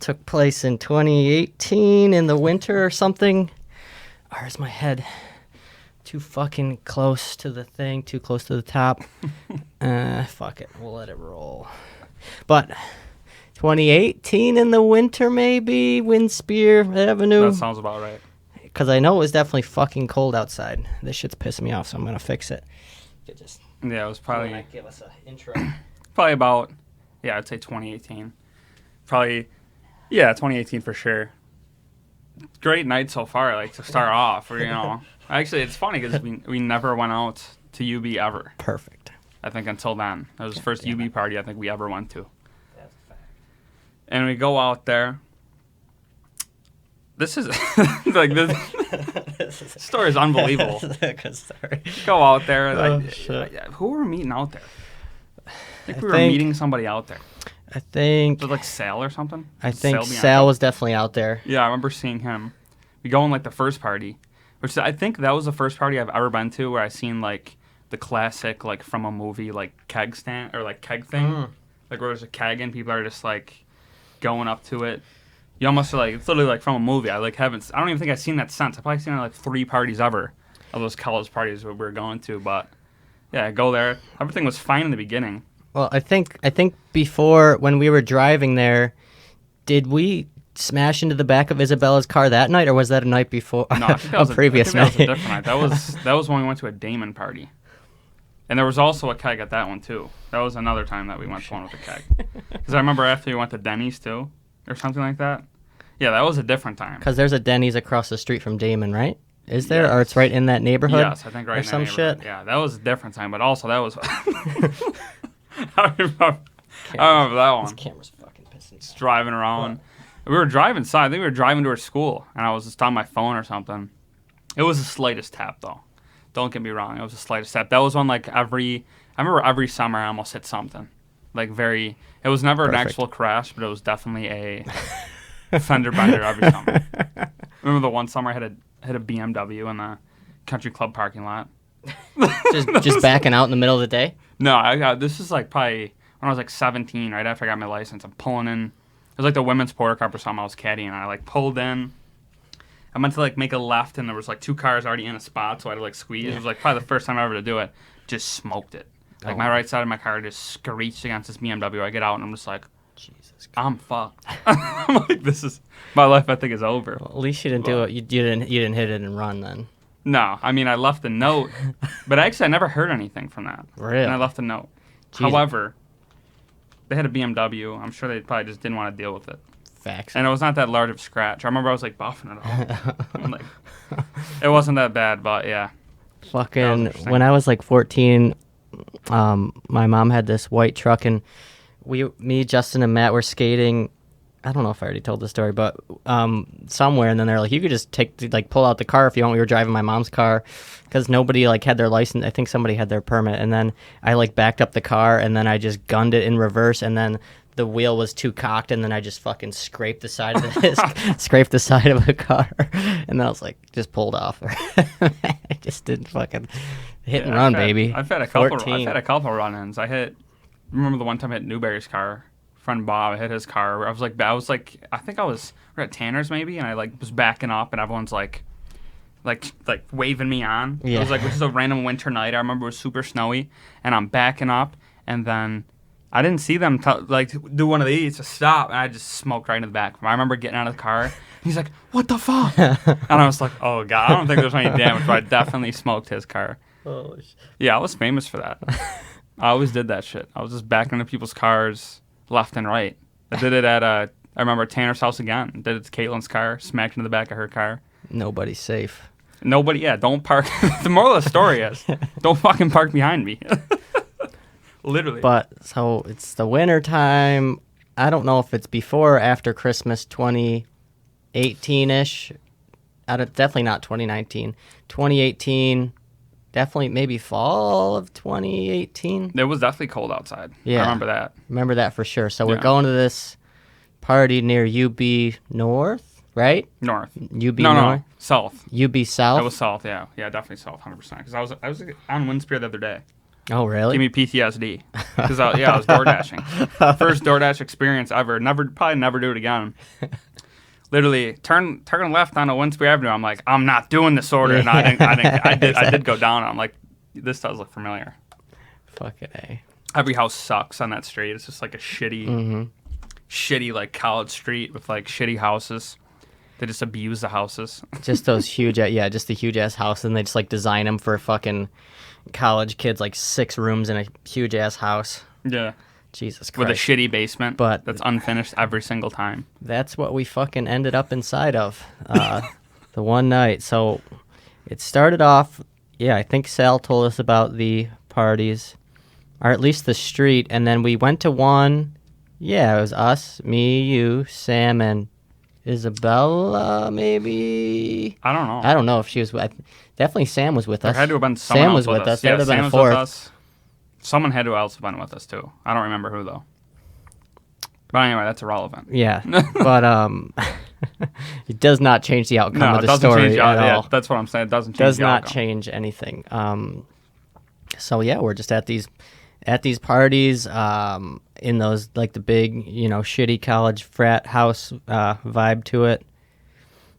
took place in 2018 in the winter or something. Or is my head too fucking close to the thing, too close to the top? Fuck it. We'll let it roll. But 2018 in the winter, maybe? Winspear Avenue? That sounds about right. Because I know it was definitely fucking cold outside. This shit's pissing me off, so I'm going to fix it. Yeah, it was probably... Give us an intro. Probably about, I'd say 2018. Probably, 2018 for sure. Great night so far, like, to start off. Or, actually, it's funny because we never went out to UB ever. Perfect. I think until then. That was the first UB party I think we ever went to. That's a fact. And we go out there. This is, like, this story is unbelievable. Good story. Go out there. Who were we meeting out there? I think we were meeting somebody out there. I think... Was it like Sal or something? I think Sal was definitely out there. Yeah, I remember seeing him. We go on, like, the first party, which I think that was the first party I've ever been to where I seen, like, the classic, like, from a movie, like, keg stand, or, like, keg thing. Like, where there's a keg and people are just, like, going up to it. You almost are like, it's literally, like, from a movie. I don't even think I've seen that since. I've probably seen, like, 3 parties ever of those college parties that we were going to, but, yeah, I go there. Everything was fine in the beginning. Well, I think before, when we were driving there, did we smash into the back of Isabella's car that night, or was that a night before? No, I think that was previous night. That was a different night. That was when we went to a Damon party. And there was also a keg at that one, too. That was another time that we went to one with a keg. Because I remember after we went to Denny's, too, or something like that. Yeah, that was a different time. Because there's a Denny's across the street from Damon, right? Is there? Yes. Or it's right in that neighborhood? Yes, I think right in that neighborhood. Shit? Yeah, that was a different time, but also that was... I remember that one. This camera's fucking pissing me off. Just driving around. What? We were driving inside. I think we were driving to our school, and I was just on my phone or something. It was the slightest tap, though. Don't get me wrong. It was the slightest tap. That was one, like, I remember every summer I almost hit something. Like, it was never an actual crash, but it was definitely a fender bender every summer. Remember the one summer I hit a BMW in the country club parking lot? just backing out in the middle of the day? No, this is like probably when I was like 17, right after I got my license. I'm pulling in. It was like the women's Porter Cup or something. I was caddying, and I like pulled in. I meant to like make a left, and there was like 2 cars already in a spot, so I had to like squeeze. Yeah. It was like probably the first time ever to do it. Just smoked it. Like my right side of my car just screeched against this BMW. I get out, and I'm just like, Jesus, I'm fucked. I'm like, this is my life. I think is over. Well, at least you didn't do it. You didn't hit it and run then. No, I mean, I left a note, but actually I never heard anything from that. Really? And I left a note. Jesus. However, they had a BMW. I'm sure they probably just didn't want to deal with it. Facts. And it was not that large of a scratch. I remember I was, like, buffing it off. Like, it wasn't that bad, but, yeah. Fucking, when I was, like, 14, my mom had this white truck, and me, Justin, and Matt were skating. I don't know if I already told the story, but somewhere, and then they're like, you could just pull out the car if you want. We were driving my mom's car because nobody had their license. I think somebody had their permit, and then I backed up the car, and then I just gunned it in reverse, and then the wheel was too cocked, and then I just fucking scraped the side of the car, and then I was like, just pulled off. I just didn't fucking hit and run, baby. I've had a couple run-ins. Remember the one time I hit Newberry's car. Friend Bob, I hit his car. I think we're at Tanner's maybe, and I was backing up, and everyone's like waving me on. Yeah. It was which is a random winter night. I remember it was super snowy, and I'm backing up, and then I didn't see them do one of these to stop, and I just smoked right in the back. I remember getting out of the car, and he's like, "What the fuck?" And I was like, "Oh god, I don't think there's any damage," but I definitely smoked his car. Oh shit. Yeah, I was famous for that. I always did that shit. I was just backing into people's cars. Left and right. I did it at, I remember Tanner's house again. Did it to Caitlin's car, smacked into the back of her car. Nobody's safe. Don't park. The moral of the story is, don't fucking park behind me. Literally. But, so, it's the winter time. I don't know if it's before or after Christmas 2018-ish. Definitely not 2019. 2018... Definitely maybe fall of 2018. It was definitely cold outside. Yeah. I remember that. Remember that for sure. So we're going to this party near UB North, right? North. UB North? No, South. UB South? It was South, yeah. Yeah, definitely South, 100%. Because I was on Winspear the other day. Oh, really? Give me PTSD. Because I was door dashing. First DoorDash experience ever. Probably never do it again. Literally, turn left onto Winspear Avenue. I'm like, I'm not doing this order, and I did go down. I'm like, this does look familiar. Fucking A. Every house sucks on that street. It's just like a shitty like college street with like shitty houses. They just abuse the houses. Just those huge, just the huge ass house, and they just like design them for fucking college kids, like 6 rooms in a huge ass house. Yeah. Jesus Christ. With a shitty basement, but that's unfinished every single time. That's what we fucking ended up inside of the one night. So it started off, I think Sal told us about the parties, or at least the street, and then we went to one. Yeah, it was us, me, you, Sam, and Isabella, maybe. I don't know. I don't know if she was with. Definitely Sam was with us. There had to have been someone Sam else was with us. Yeah, There would have been a Sam was fourth. with us. Someone had to else have been with us too. I don't remember who though. But anyway, that's irrelevant. Yeah, but it does not change the outcome of the doesn't story change, at all. That's what I'm saying. It doesn't change Does the not outcome. change anything. So yeah, we're just at these parties, in those like the big, shitty college frat house vibe to it,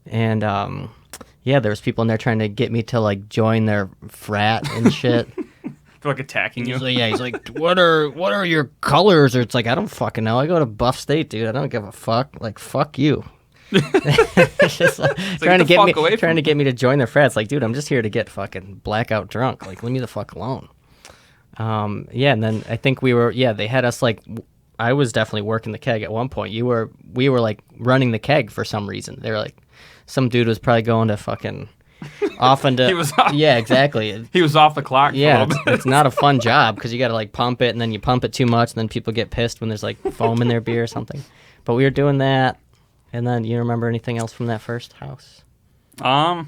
and there was people in there trying to get me to like join their frat and shit. They're like attacking you. He's like, what are your colors? Or it's like, I don't fucking know. I go to Buff State, dude. I don't give a fuck. Like, fuck you. It's just like, trying to get me to join their frat. It's like, dude, I'm just here to get fucking blackout drunk. Like, leave me the fuck alone. And then I think they had us like, I was definitely working the keg at one point. We were like running the keg for some reason. They were like, some dude was probably going to fucking off into. He was off. Yeah, exactly. He was off the clock. Yeah, for a little bit. it's not a fun job because you got to like pump it, and then you pump it too much, and then people get pissed when there's like foam in their beer or something. But we were doing that, and then you remember anything else from that first house? No,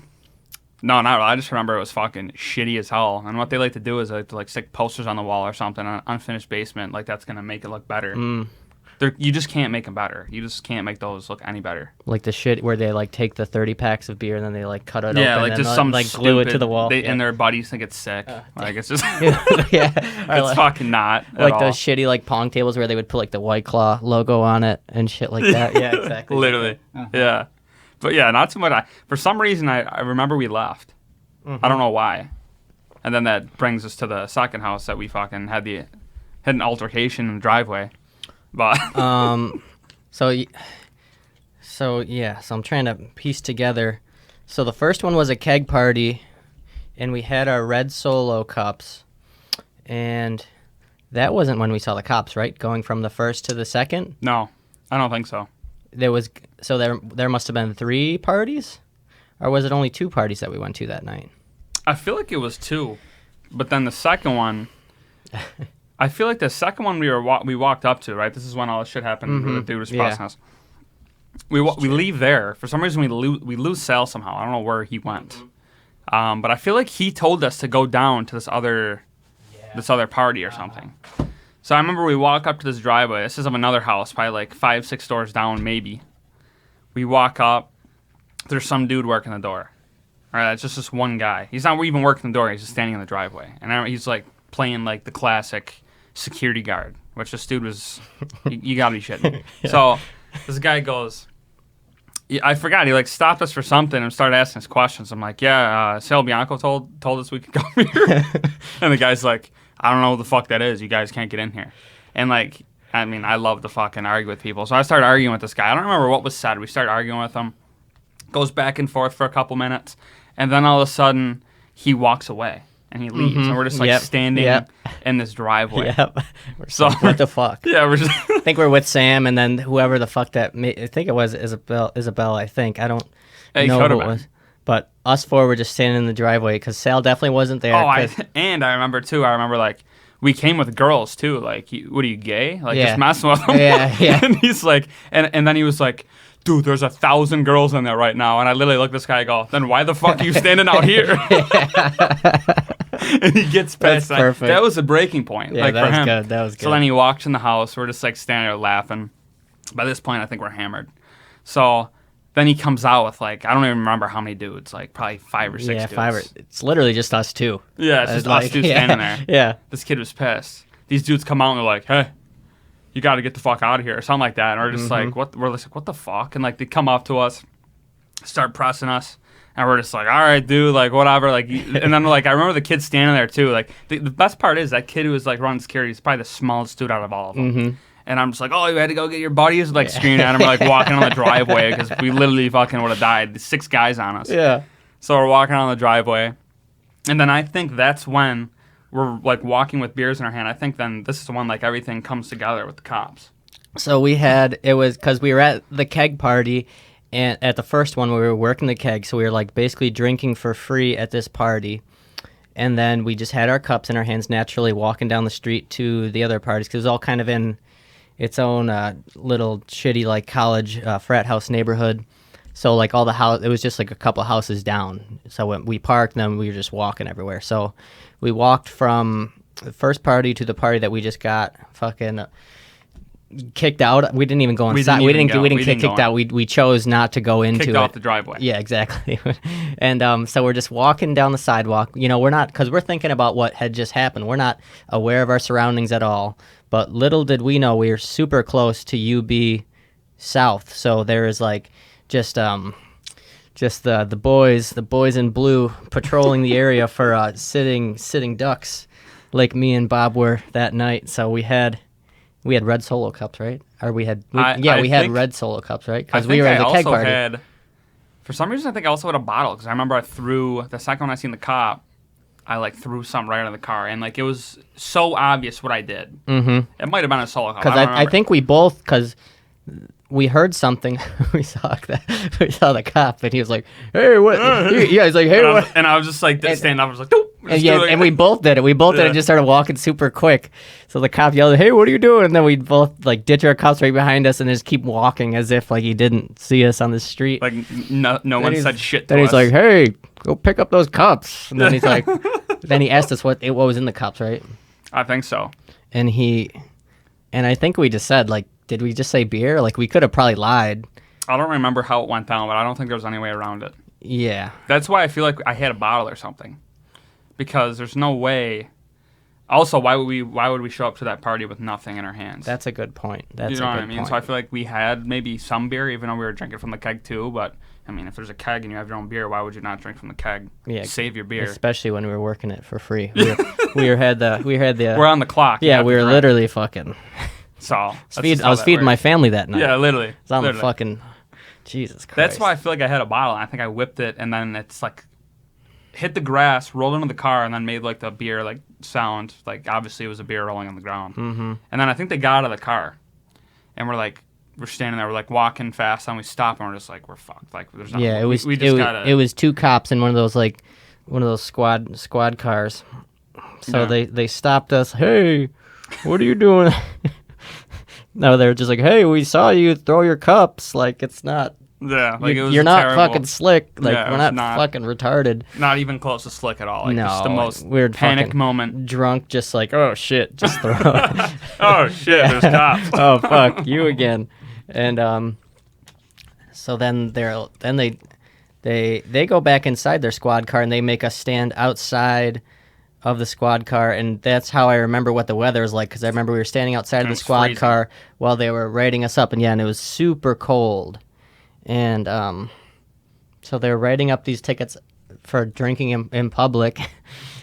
not really. I just remember it was fucking shitty as hell. And what they like to do is they like to like stick posters on the wall or something, an unfinished basement, like that's gonna make it look better. You just can't make them better. You just can't make those look any better. Like the shit where they like take the 30 packs of beer and then they like cut it open like and just then, some like stupid, glue it to the wall. And their buddies think it's sick. Like it's just Yeah, it's fucking not. Like at those all. shitty like pong tables where they would put like the White Claw logo on it and shit like that. Yeah, exactly. Literally. Yeah. But yeah, not too much. For some reason, I remember we left. I don't know why. And then that brings us to the second house that we fucking had an altercation in the driveway. But So I'm trying to piece together. So the first one was a keg party, and we had our red Solo cups, and that wasn't when we saw the cops, right? Going from the first to the second? no, I don't think so. There must have been 3 parties? Or was it only 2 parties that we went to that night? I feel like it was 2, but then the second one, I feel like the second one we walked up to, right? This is when all this shit happened. The dude was pressing us. We leave there. For some reason, we lose Sal somehow. I don't know where he went. But I feel like he told us to go down to this other party or something. So I remember we walk up to this driveway. This is of another house, probably like 5-6 doors down, maybe. We walk up. There's some dude working the door. All right, it's just this one guy. He's not even working the door. He's just standing in the driveway. And he's like playing like the classic security guard, which this dude was, you gotta be shitting me. Yeah. So this guy goes, I forgot, he like stopped us for something and started asking us questions. I'm like, Sal Bianco told us we could come here. And the guy's like, I don't know what the fuck that is. You guys can't get in here. And like, I mean, I love to fucking argue with people. So I started arguing with this guy. I don't remember what was said. We started arguing with him. Goes back and forth for a couple minutes. And then all of a sudden, he walks away. And he leaves. And we're just like standing in this driveway. We're so like, what the fuck? Yeah, we're just I think we're with Sam and then whoever the fuck I think it was Isabel, I think. I don't know who it was. But us 4 were just standing in the driveway because Sal definitely wasn't there. And I remember too, like, we came with girls too. Like, what are you, gay? Like, just messing with them. Yeah. And he's like, and then he was like, dude, there's 1,000 girls in there right now. And I literally looked at this guy and go, then why the fuck are you standing out here? And he gets past that. Perfect. That was a breaking point. Yeah, like, that for was him. good. That was good. So then he walks in the house. We're just like standing there laughing. By this point, I think we're hammered. So then he comes out with like, I don't even remember how many dudes, like probably 5 or 6 Yeah, dudes. it's literally just us two. Yeah, it's just us two standing there. Yeah. This kid was pissed. These dudes come out and they're like, hey, you got to get the fuck out of here, or something like that. And we're just like, what? We're just like, what the fuck? And like, they come up to us, start pressing us. And we're just like, all right, dude, like, whatever. Like, and then, like, I remember the kid standing there, too. Like, the best part is that kid who was, like, running security is probably the smallest dude out of all of them. And I'm just like, oh, you had to go get your buddies? Like, screaming at him, like, walking on the driveway because we literally fucking would have died. 6 guys on us. Yeah. So we're walking on the driveway. And then I think that's when we're, like, walking with beers in our hand. I think then this is when, like, everything comes together with the cops. So it was because we were at the keg party. And at the first one, we were working the keg, so we were like basically drinking for free at this party. And then we just had our cups in our hands, naturally walking down the street to the other parties, because it was all kind of in its own little shitty like college frat house neighborhood. So like all the house, it was just like a couple houses down. So when we parked, and then we were just walking everywhere. So we walked from the first party to the party that we just got fucking kicked out. We didn't even go inside. We didn't get kicked out. We chose not to go into it. Kicked off the driveway. Yeah, exactly. And so we're just walking down the sidewalk. You know, we're not, because we're thinking about what had just happened. We're not aware of our surroundings at all. But little did we know we were super close to UB South. So there is like just the boys in blue patrolling the area for sitting ducks, like me and Bob were that night. So we had red Solo cups, right? Or we had red Solo cups, right? Because we were at the keg party. For some reason, I think I also had a bottle because I remember I threw the second one I seen the cop. I like threw something right out of the car, and like it was so obvious what I did. Mm-hmm. It might have been a Solo cup. Because I think we both, because we heard something. we saw the cop, and he was like, "Hey, what?" He's like, "Hey, what?" And I was just like standing up. I was like, "Doop." And we both did it. We both did it and just started walking super quick. So the cop yelled, "Hey, what are you doing?" And then we both like ditch our cops right behind us and just keep walking as if like he didn't see us on the street. Like no one said shit to us. Then he's like, "Hey, go pick up those cups." And then he's like, then he asked us what was in the cups, right? I think so. And I think we just said like, did we just say beer? Like we could have probably lied. I don't remember how it went down, but I don't think there was any way around it. Yeah. That's why I feel like I had a bottle or something. Because there's no way. Also, why would we show up to that party with nothing in our hands? That's a good point. You know what I mean? So I feel like we had maybe some beer, even though we were drinking from the keg too. But I mean, if there's a keg and you have your own beer, why would you not drink from the keg? Yeah, save your beer. Especially when we were working it for free. We had the. We're on the clock. Yeah, we were literally fucking. So I was feeding my family that night. Yeah, literally. It's on the fucking. Jesus Christ. That's why I feel like I had a bottle. And I think I whipped it, and then it's like hit the grass, rolled into the car, and then made like the beer like sound. Like obviously it was a beer rolling on the ground. Mm-hmm. And then I think they got out of the car, and we're standing there, we're like walking fast, and we stop, and we're just like, we're fucked. Like there's nothing. Yeah, it was 2 cops in one of those squad cars. So they stopped us. Hey, what are you doing? No, they're just like, hey, we saw you throw your cups. Like it's not. Yeah, like it was you're not terrible. fucking slick. Like Yeah, we're not fucking retarded. Not even close to slick at all. Like, no, just the most weird panic moment. Drunk, just like, oh shit, just throw it. Oh shit, there's cops. Oh fuck, you again. And so then they go back inside their squad car and they make us stand outside of the squad car, and that's how I remember what the weather was like, because I remember we were standing outside of the squad freezing. car while they were writing us up, and it was super cold. And so they were writing up these tickets for drinking in public,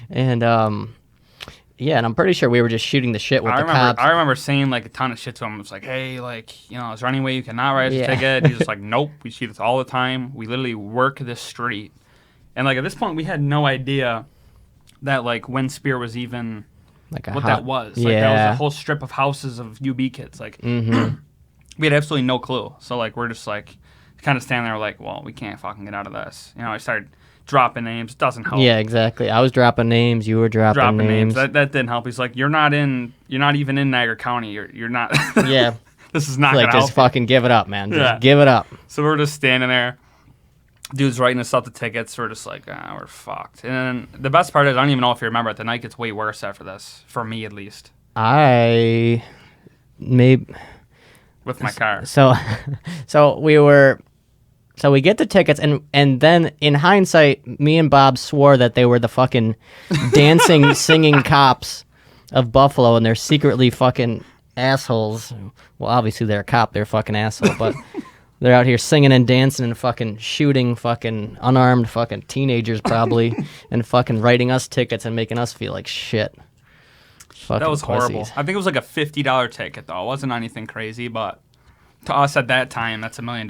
and and I'm pretty sure we were just shooting the shit with the cops. I remember saying like a ton of shit to him. It was like, hey, like, you know, is there any way you can not write us a ticket? He's just like, nope, we see this all the time. We literally work this street. And like at this point, we had no idea that like Winspear was even like that was. Like that was a whole strip of houses of UB kids. Like we had absolutely no clue. So like we're just like kind of standing there like, well, we can't fucking get out of this. You know, I started dropping names. It doesn't help. Yeah, exactly. I was dropping names. You were dropping names. That didn't help. He's like, you're not even in Niagara County. You're not. Yeah. This is not like, gonna help. Just fucking give it up, man. Just give it up. So we're just standing there. Dude's writing us up the tickets. We're just like, we're fucked. And the best part is, I don't even know if you remember it. The night gets way worse after this, for me at least. With my car. So we were So we get the tickets, and then in hindsight, me and Bob swore that they were the fucking dancing, singing cops of Buffalo, and they're secretly fucking assholes. Well, obviously they're a cop, they're a fucking asshole, but they're out here singing and dancing and fucking shooting fucking unarmed fucking teenagers probably, and fucking writing us tickets and making us feel like shit. Fucking That was horrible. pussies. I think it was like a $50 ticket though. It wasn't anything crazy, but to us at that time, that's $1 million.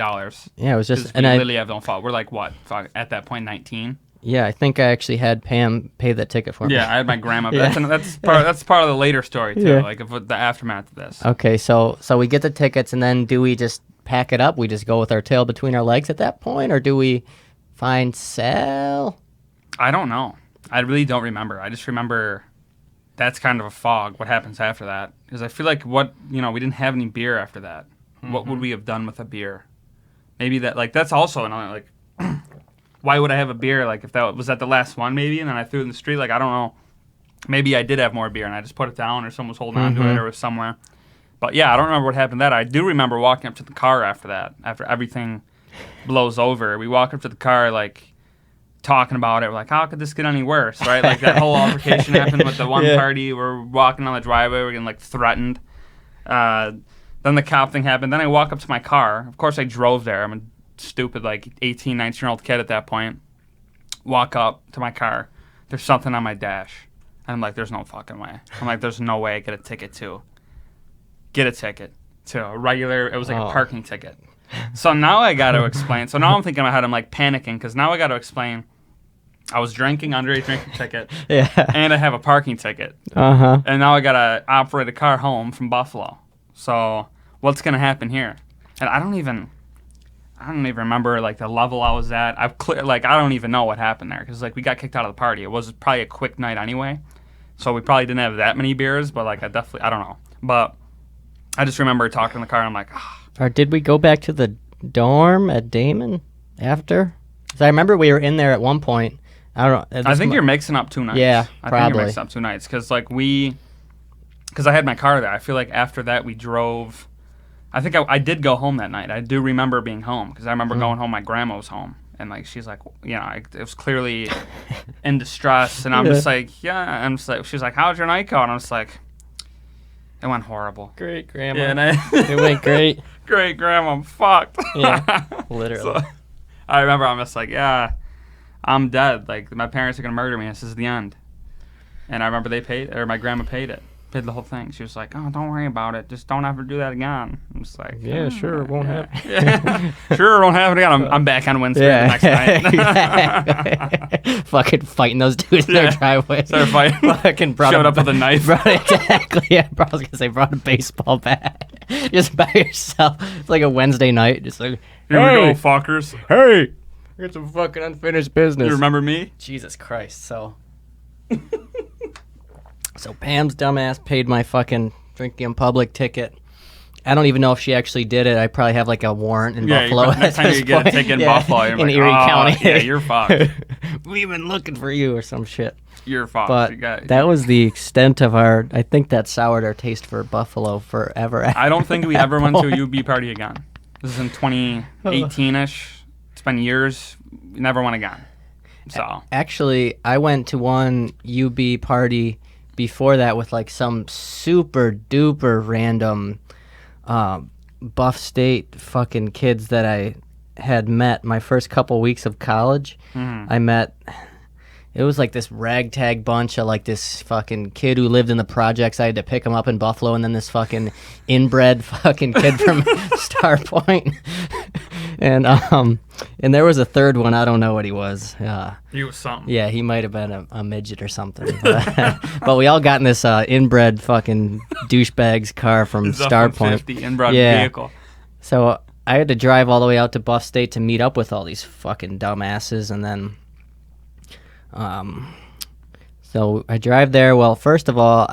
Yeah, it was just, Because and we I literally have no fault. We're like what? Fuck, at that point, 19. yeah, I think I actually had Pam pay that ticket for me. Yeah, I had my grandma. Yeah. That's part of the later story too, Yeah. like of the aftermath of this. Okay, so we get the tickets, and then do we just pack it up? We just go with our tail between our legs at that point, or do we find Sal? I don't know. I really don't remember. I just remember that's kind of a fog. What happens after that? Because I feel like we didn't have any beer after that. What would we have done with a beer? Maybe that's also another why would I have a beer? Like if that was at the last one maybe, and then I threw it in the street. Like I don't know. Maybe I did have more beer and I just put it down, or someone was holding on to it, or it was somewhere. But yeah, I don't remember what happened that. I do remember walking up to the car after that. After everything blows over, we walk up to the car like talking about it. We're like, how could this get any worse, right? Like that whole altercation happened with the one party. We're walking on the driveway. We're getting like threatened. Then the cop thing happened. Then I walk up to my car. Of course, I drove there. I'm a stupid, 18, 19-year-old kid at that point. Walk up to my car. There's something on my dash. And I'm like, there's no fucking way. I'm like, there's no way I get a ticket to a regular, it was like a parking ticket. So now I got to explain. So now I'm thinking in my head, I'm like panicking because now I got to explain. I was drinking, underage drinking ticket. Yeah. And I have a parking ticket. Uh-huh. And now I got to operate a car home from Buffalo. So what's going to happen here? And I don't even remember the level I was at. I don't even know what happened there because we got kicked out of the party. It was probably a quick night anyway. So we probably didn't have that many beers, but I don't know. But I just remember talking in the car and I'm like, Or did we go back to the dorm at Damon after? 'Cause I remember we were in there at one point. I don't know. I think you're mixing up 2 nights. Yeah, I think probably. you're mixing up 2 nights because I had my car there. I feel like after that we drove. I think I did go home that night. I do remember being home because I remember going home. My grandma was home, and she's like, it was clearly in distress, and I'm just like, yeah. I'm just like, she's like, how's your night go? And I'm just like, it went horrible. Great, Grandma. Yeah, and It went great. Great, Grandma, I'm fucked. Yeah, literally. So, I remember I'm just like, yeah, I'm dead. My parents are gonna murder me. This is the end. And I remember my grandma paid the whole thing. She was like, oh, don't worry about it. Just don't ever do that again. I'm just like, Yeah, sure, it won't happen. Yeah. Sure, it won't happen again. I'm back on Winspear the next night. Fucking fighting those dudes in their driveway. Started fighting. Fucking Showed up with a knife. Exactly. Yeah, I was gonna say brought a baseball bat. Just by yourself. It's like a Wednesday night. Just like, Here hey, we go, fuckers. hey, I got some fucking unfinished business. You remember me? Jesus Christ. So Pam's dumbass paid my fucking drinking in public ticket. I don't even know if she actually did it. I probably have a warrant in Buffalo. Next time you get a ticket in Buffalo, you're in Erie County. Yeah, you're fucked. We've been looking for you or some shit. You're fucked. But that was the extent of I think that soured our taste for Buffalo forever. I don't think we ever went to a UB party again. This is in 2018-ish. It's been years. We never went again. So Actually, I went to one UB party before that with some super duper random Buff State fucking kids that I had met my first couple weeks of college. I met, it was this ragtag bunch of this fucking kid who lived in the projects. I had to pick him up in Buffalo, and then this fucking inbred fucking kid from Star Point. And there was a third one. I don't know what he was. he was something. Yeah, he might have been a midget or something. But we all got in this inbred fucking douchebag's car from Star Point. The inbred vehicle. So I had to drive all the way out to Buff State to meet up with all these fucking dumbasses, and then, so I drive there. Well, first of all,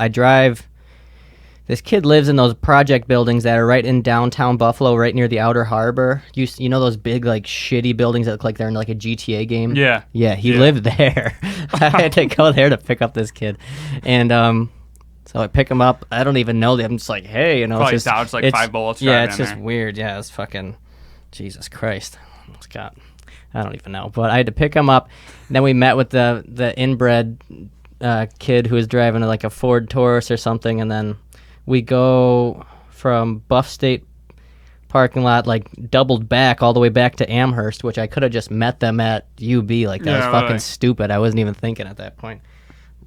this kid lives in those project buildings that are right in downtown Buffalo, right near the Outer Harbor. You know those big, shitty buildings that look like they're in a GTA game? Yeah. Yeah, he lived there. I had to go there to pick up this kid. And so I pick him up. I don't even know them. I'm just like, hey, Probably it's just, dodged 5 bullets. Yeah, driving it's in just there. weird. Yeah, it's fucking Jesus Christ. Scott. I don't even know. But I had to pick him up. Then we met with the inbred kid who was driving like a Ford Taurus or something. And then we go from Buff State parking lot, like doubled back all the way back to Amherst, which I could have just met them at UB. Like that was fucking stupid. I wasn't even thinking at that point.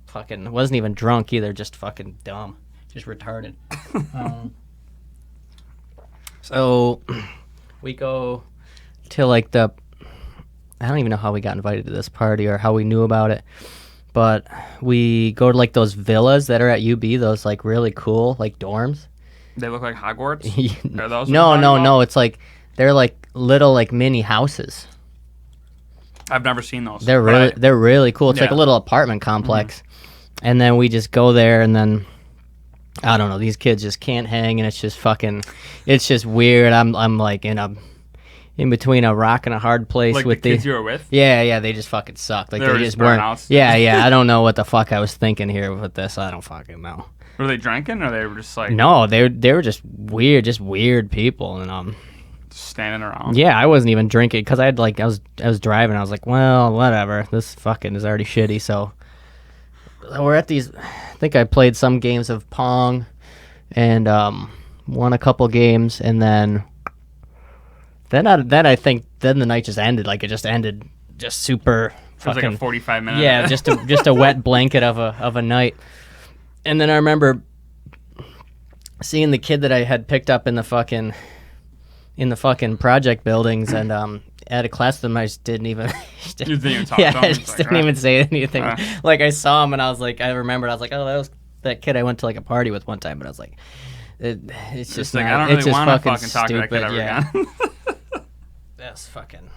Fucking wasn't even drunk either, just fucking dumb. Just retarded. So we go to like I don't even know how we got invited to this party or how we knew about it, but we go to like those villas that are at UB, those like really cool like dorms. They look like Hogwarts? Are those No. It's like they're like little like mini houses. I've never seen those. They're really cool. It's like a little apartment complex. And then we just go there, and then I don't know, these kids just can't hang, and it's just weird. I'm like in between a rock and a hard place like with the kids you were with. Yeah, they just fucking sucked. Like they just weren't. Burnouts. Yeah. I don't know what the fuck I was thinking here with this. I don't fucking know. Were they drinking, or they were just like? No, they were just weird people, and standing around. Yeah, I wasn't even drinking because I was driving. I was like, well, whatever. This fucking is already shitty. So we're at these. I think I played some games of Pong, and won a couple games, and then I think the night just ended. Like it just ended, just super. It was like a 45-minute. Yeah, just a wet blanket of a night. And then I remember seeing the kid that I had picked up in the fucking project buildings, and at a class with them, I just didn't even. You didn't even talk yeah, to him? I just didn't even say anything. Like I saw him, and I was like, I remembered, I was like, oh, that was that kid I went to like a party with one time, but I was like, it's just like, not, I don't really want to fucking talk stupid. to that kid ever again.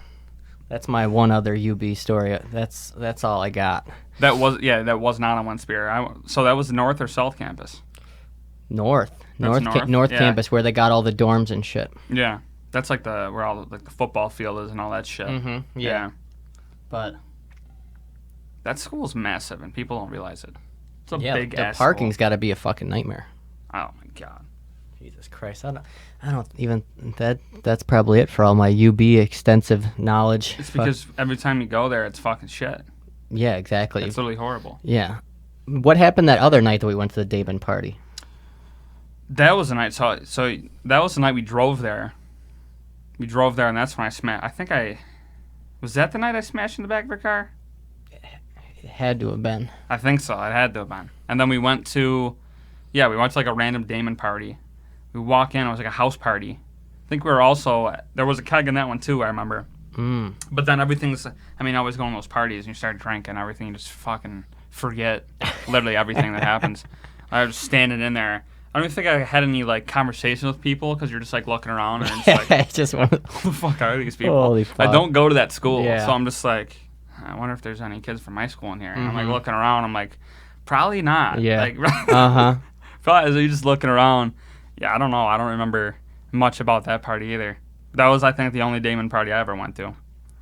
That's my one other UB story. That's all I got. That was not on Winspear. So that was the North or South campus? North Yeah. campus, where they got all the dorms and shit. Yeah, that's like where all the football field is and all that shit. Mm-hmm. Yeah, but that school's massive and people don't realize it. It's a big the ass parking's school. got to be a fucking nightmare. Oh my god. Jesus Christ! I don't even that's probably it for all my UB extensive knowledge. It's because every time you go there, it's fucking shit. Yeah, exactly. It's literally horrible. Yeah. What happened that other night that we went to the Damon party? That was the night. So that was the night we drove there. We drove there, and that's when I smashed. I think was that the night I smashed in the back of her car. It had to have been. I think so. It had to have been. And then we went to like a random Damon party. We walk in. It was like a house party. I think we were also there was a keg in that one too. I remember. But then everything's. I mean, I always go on those parties and you start drinking. Everything you just fucking forget. Literally everything that happens. I was standing in there. I don't even think I had any like conversation with people because you're just like looking around and just like, who the fuck are these people? Holy fuck. I don't go to that school, Yeah. so I'm just like, I wonder if there's any kids from my school in here. And I'm like looking around. I'm like, probably not. Yeah. Like, Probably. as you're just looking around. Yeah, I don't know. I don't remember much about that party either. That was, I think, the only Damon party I ever went to.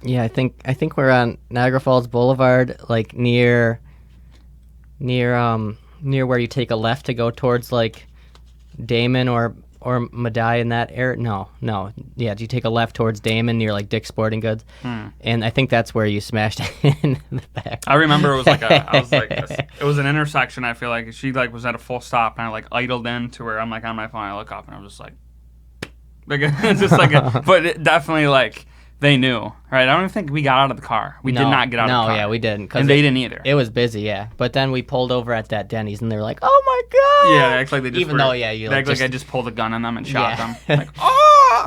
Yeah, I think we're on Niagara Falls Boulevard, like near where you take a left to go towards like Damon or Madai in that area. No. Yeah, you take a left towards Damon near like Dick's Sporting Goods, and I think that's where you smashed in the back. I remember it was like it was an intersection. I feel like she like was at a full stop, and I like idled in to where I'm like on my phone. I look up and I'm just like it's just like, but it definitely like they knew, right? I don't even think we got out of the car. We did not get out of the car. No, yeah, we didn't. And they didn't either. It was busy, yeah. But then we pulled over at that Denny's, and they were like, "Oh my god!" Yeah, they act like they just you they act like I just pulled a gun on them and shot them. Like,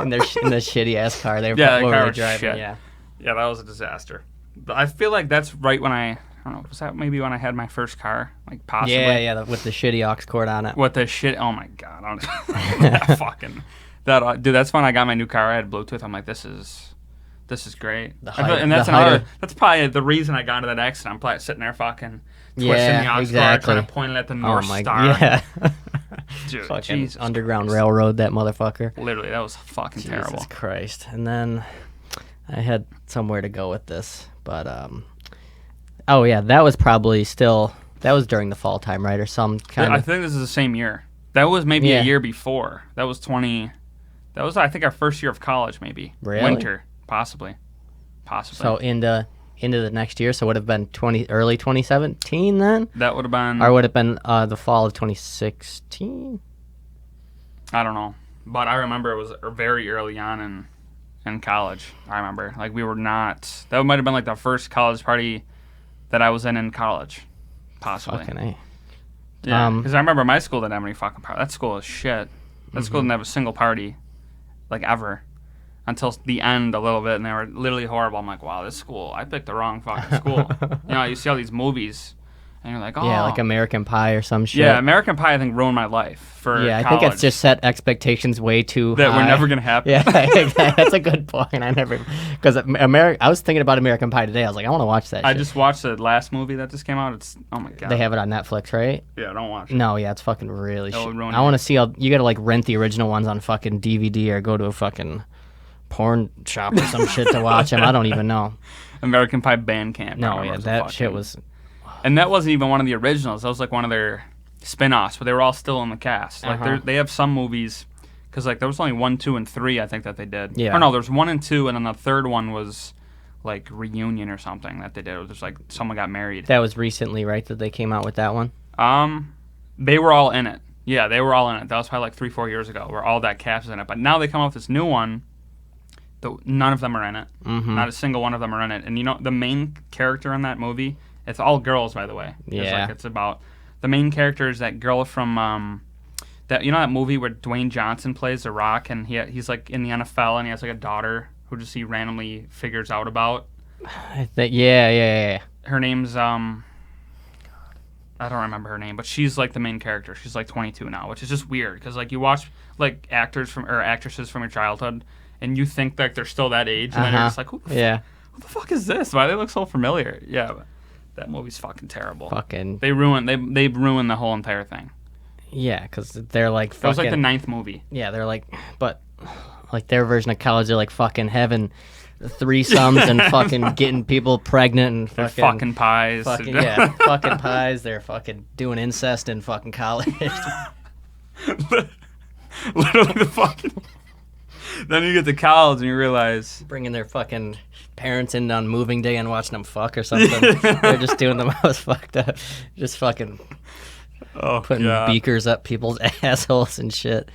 in the shitty ass car they were driving. Shit. Yeah, that was a disaster. But I feel like that's right when I don't know, was that maybe when I had my first car, like possibly? Yeah, with the shitty aux cord on it. What the shit? Oh my god! Dude, that's when I got my new car. I had Bluetooth. I'm like, this is great. And that's probably the reason I got into that accident. I'm probably sitting there fucking twisting the aux cord, trying to point it at the North Star. Yeah. Dude, fucking Jesus Underground Christ. Railroad, that motherfucker. Literally, that was fucking terrible. Jesus Christ. And then I had somewhere to go with this, but oh yeah, that was during the fall time, right? Or some kind I of. think this is the same year. That was maybe a year before. That was That was, I think, our first year of college, maybe. Really? Winter, possibly. So into the next year, so would have been early 2017 then, That would have been. or would have been the fall of 2016. I don't know, but I remember it was very early on in college. I remember, like, we were not. That might have been like the first college party that I was in college, possibly. Fucking A. Yeah, because I remember my school didn't have any fucking party. That school is shit. That school didn't have a single party, like, ever, until the end a little bit, and they were literally horrible. I'm like, wow, this school. I picked the wrong fucking school. You know, you see all these movies, and you're like, oh. Yeah, like American Pie or some shit. Yeah, American Pie, I think, ruined my life for Yeah, I college. think it's just set expectations way too that high. we're never gonna happen. Yeah, that's a good point. Because I was thinking about American Pie today. I was like, I want to watch that. I shit. just watched the last movie that just came out. It's, oh my god. They have it on Netflix, right? Yeah, don't watch it. No, yeah, it's fucking really That shit. would ruin I want it. to see you gotta like rent the original ones on fucking DVD or go to a fucking porn shop or some shit to watch them. I don't even know. American Pie Bandcamp. I No, remember yeah, was a that shit fucking- was. And that wasn't even one of the originals. That was like one of their spin-offs, but they were all still in the cast. Like they have some movies, because like there was only 1, 2, and 3. I think that they did. Yeah. Or no, there's 1 and 2, and then the third one was like reunion or something that they did. It was just like someone got married. That was recently, right? That they came out with that one. They were all in it. Yeah, they were all in it. That was probably like 3-4 years ago, where all that cast was in it. But now they come out with this new one. None of them are in it. Mm-hmm. Not a single one of them are in it. And you know, the main character in that movie, it's all girls, by the way. Yeah. It's about the main character is that girl from that, you know, that movie where Dwayne Johnson plays The Rock, and he's like in the NFL, and he has like a daughter who just he randomly figures out about. Yeah. Her name's I don't remember her name, but she's like the main character. She's like 22 now, which is just weird because like you watch like actors from or actresses from your childhood, and you think like they're still that age, and then you're just like, who the fuck is this? Why do they look so familiar? Yeah, but that movie's fucking terrible. Fucking. They ruined the whole entire thing. Yeah, because they're like fucking. It was like the 9th movie. Yeah, they're like, but like their version of college, they're like fucking having threesomes and fucking getting people pregnant and They're fucking fucking pies. fucking pies. They're fucking doing incest in fucking college. Literally the fucking. Then you get to college and you realize Bringing their fucking parents in on moving day and watching them fuck or something. They're just doing the most fucked up, just fucking putting beakers up people's assholes and shit.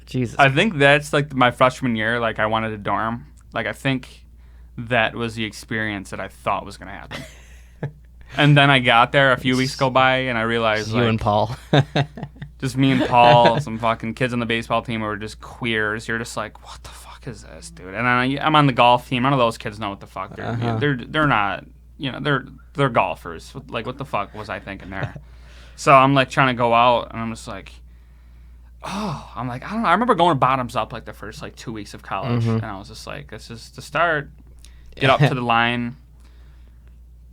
Jesus. I think that's like my freshman year. Like I wanted a dorm. Like I think that was the experience that I thought was gonna happen. And then I got there a few weeks go by and I realized you like, and Paul. just me and Paul, some fucking kids on the baseball team who were just queers. You're just like, what the fuck is this, dude? And then I'm on the golf team. None of those kids know what the fuck they're not. You know, they're golfers. Like what the fuck was I thinking there? So I'm like trying to go out and I'm just like. Oh, I'm like, I don't know. I remember going bottoms up like the first like 2 weeks of college, and I was just like, this is the start. Get up to the line,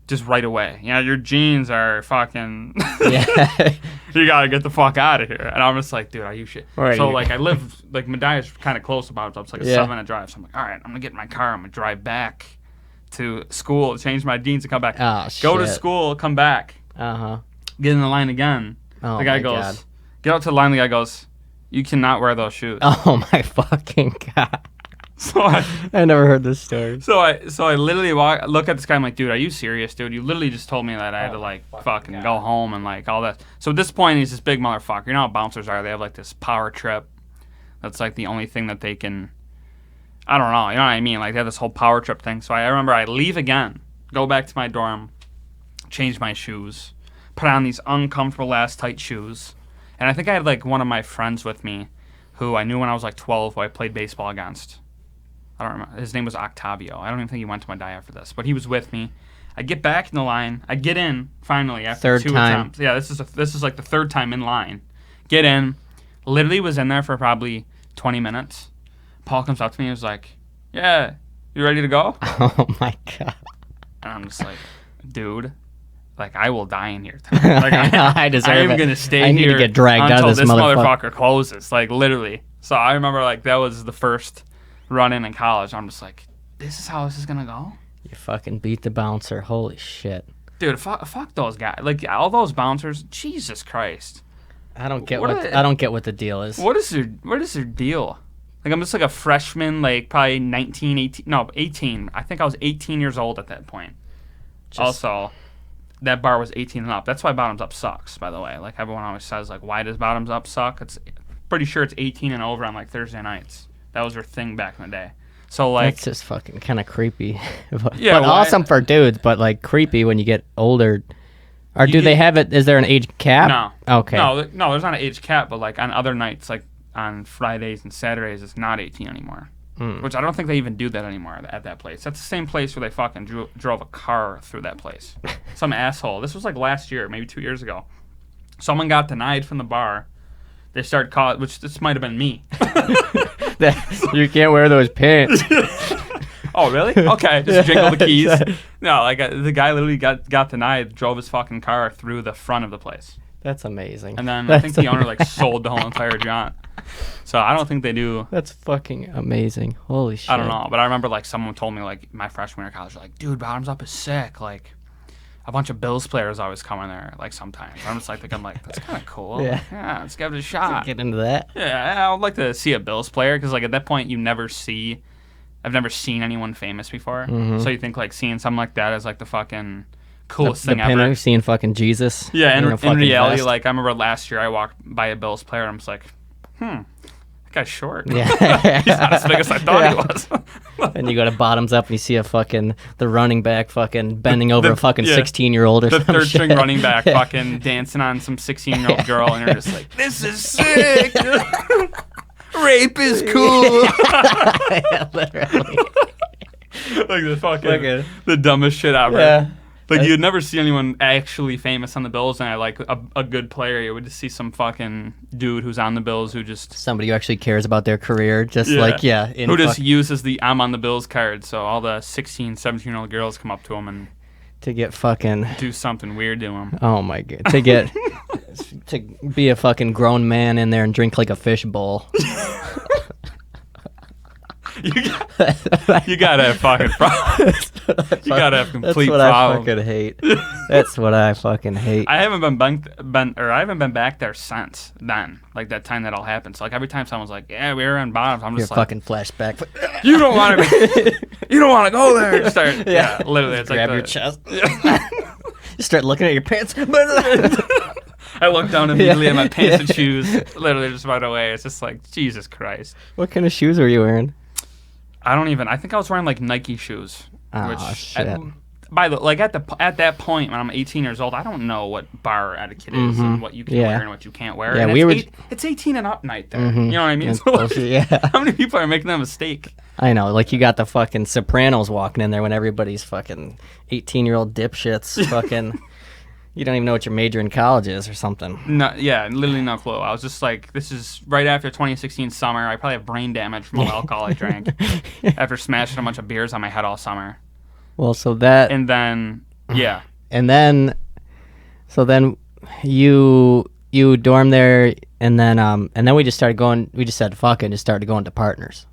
just right away. You know, your jeans are fucking. Yeah. You gotta get the fuck out of here. And I'm just like, dude, are you shit? Right. So like, I live like Medeia's kind of close to bottoms up. It's like a 7-minute drive. So I'm like, all right, I'm gonna get in my car. I'm gonna drive back to school, change my jeans, and come back. Oh, Go to shit. school, come back. Get in the line again. Oh, the guy my goes, God. get out to the line. The guy goes, you cannot wear those shoes. Oh my fucking God. So I never heard this story. So I literally look at this guy. I'm like, dude, are you serious, dude? You literally just told me that I had to like fucking go home and like all that. So at this point, he's this big motherfucker. You know how bouncers are? They have like this power trip. That's like the only thing that they can. I don't know. You know what I mean? Like they have this whole power trip thing. So I remember I leave again, go back to my dorm, change my shoes, put on these uncomfortable ass tight shoes, and I think I had like one of my friends with me, who I knew when I was like 12, who I played baseball against. I don't remember. His name was Octavio. I don't even think he went to Medea after this, but he was with me. I get back in the line. I get in finally after Third 2 time. attempts. Yeah, this is like the 3rd time in line. Get in. Literally was in there for probably 20 minutes. Paul comes up to me and was like, "Yeah, you ready to go?" Oh my God. And I'm just like, dude, like I will die in here tonight. Like I deserve I am it. gonna stay I need here to get dragged out until of this this motherfucker. closes. Like literally. So I remember like that was the first run in college. I'm just like, this is how this is gonna go. You fucking beat the bouncer. Holy shit. Dude, fuck those guys. Like all those bouncers. Jesus Christ. I don't get What what are they- I don't get what the deal is. What is their deal? Like, I'm just like a freshman, like probably 19, 18. No, 18. I think I was 18 years old at that point. Also, that bar was 18 and up. That's why Bottoms Up sucks, by the way. Like, everyone always says, like, why does Bottoms Up suck? It's pretty sure it's 18 and over on, like, Thursday nights. That was their thing back in the day. So, like... That's just fucking kind of creepy. But well, awesome for dudes, but, like, creepy when you get older. Or do they have it... Is there an age cap? No. Okay. No, there's not an age cap, but, like, on other nights, like, on Fridays and Saturdays, it's not 18 anymore. Which I don't think they even do that anymore at that place. That's the same place where they fucking drove a car through that place. Some asshole. This was like last year, maybe 2 years ago. Someone got denied from the bar. They started calling, which this might have been me. You can't wear those pants. Oh, really? Okay, just jingle the keys. No, like the guy literally got denied, drove his fucking car through the front of the place. That's amazing. And then I think the owner like sold the whole entire joint. So I don't think they do. That's fucking amazing. Holy shit. I don't know, but I remember like someone told me like my freshman year of college, like, dude, Bottoms Up is sick. Like a bunch of Bills players always come in there, like sometimes. I'm just like thinking like that's kind of cool. Yeah, let's give it a shot. Get into that. Yeah, I would like to see a Bills player because like at that point I've never seen anyone famous before. So you think like seeing something like that is like the fucking coolest thing ever. Pinner, seeing fucking Jesus. Yeah, in reality, vest. Like I remember last year I walked by a Bills player and I'm just like, that guy's short. Yeah. He's not as big as I thought he was. And you go to Bottoms Up and you see the running back fucking bending over a fucking 16-year-old or the some third shit. string running back fucking dancing on some 16-year-old girl and you're just like, this is sick. Rape is cool. Yeah, literally. Like the fucking the dumbest shit ever. Yeah. Like you'd never see anyone actually famous on the Bills, and like a good player, you would just see some fucking dude who's on the Bills who just somebody who actually cares about their career, just who just uses the I'm on the Bills card, so all the 16, 17-year-old girls come up to him and to get fucking do something weird to him. Oh my god, to be a fucking grown man in there and drink like a fish bowl. You gotta have fucking problems. You gotta have complete problems. I fucking hate. That's what I fucking hate. I haven't been back there since then. Like that time that all happened. So like every time someone's like, "Yeah, we were in Bottoms," I'm just Your like, fucking flashback. You don't want to go there. Start, literally, it's grab like your chest. You start looking at your pants. I look down immediately at my pants and shoes. Literally just right away. It's just like, Jesus Christ. What kind of shoes were you wearing? I think I was wearing like Nike shoes. Oh, shit. At that point when I'm 18 years old, I don't know what bar etiquette is and what you can wear and what you can't wear. Yeah, and it's 18 and up night there. You know what I mean? So like, how many people are making that mistake? I know, like you got the fucking Sopranos walking in there when everybody's fucking 18-year-old dipshits fucking. You don't even know what your major in college is or something. No, yeah, literally no clue. I was just like, this is right after 2016 summer. I probably have brain damage from all the alcohol I drank after smashing a bunch of beers on my head all summer. Well, so that... And then, yeah. And then... So then you dormed there, and then we just started going... We just said, fuck it, and just started going to partners.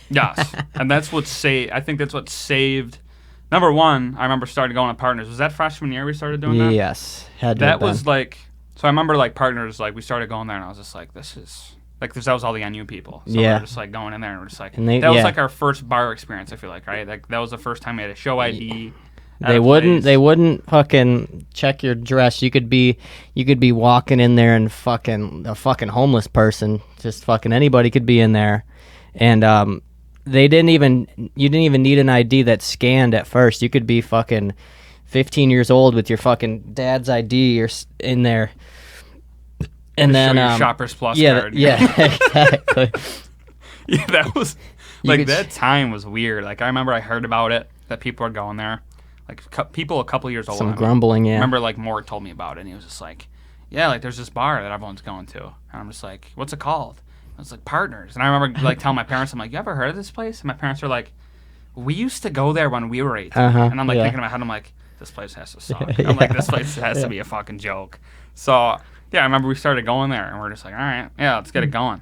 Yes. And that's what I think that's what saved... Number one, I remember starting going to partners. Was that freshman year we started doing that? Yes. That was like, so I remember like partners, like we started going there and I was just like, this is, like that was all the NU people. So we were just like going in there and we're just like, that was like our first bar experience, I feel like, right? Like that was the first time we had a show ID. They wouldn't fucking check your dress. You could be walking in there and fucking a fucking homeless person, just fucking anybody could be in there. And, you didn't even need an ID that scanned at first. You could be fucking 15 years old with your fucking dad's ID or in there. And then show your Shoppers Plus card. Yeah, exactly. Yeah, that was like that time was weird. Like I remember I heard about it that people were going there. Like people a couple years older. Some grumbling, yeah. I remember like Mort told me about it and he was just like, yeah, like there's this bar that everyone's going to. And I'm just like, what's it called? I was like, Partners. And I remember like telling my parents, I'm like, you ever heard of this place? And my parents were like, we used to go there when we were 18. And I'm like thinking in my head, I'm like, this place has to suck. I'm like, this place has to be a fucking joke. So yeah, I remember we started going there and we're just like, all right, yeah, let's get it going.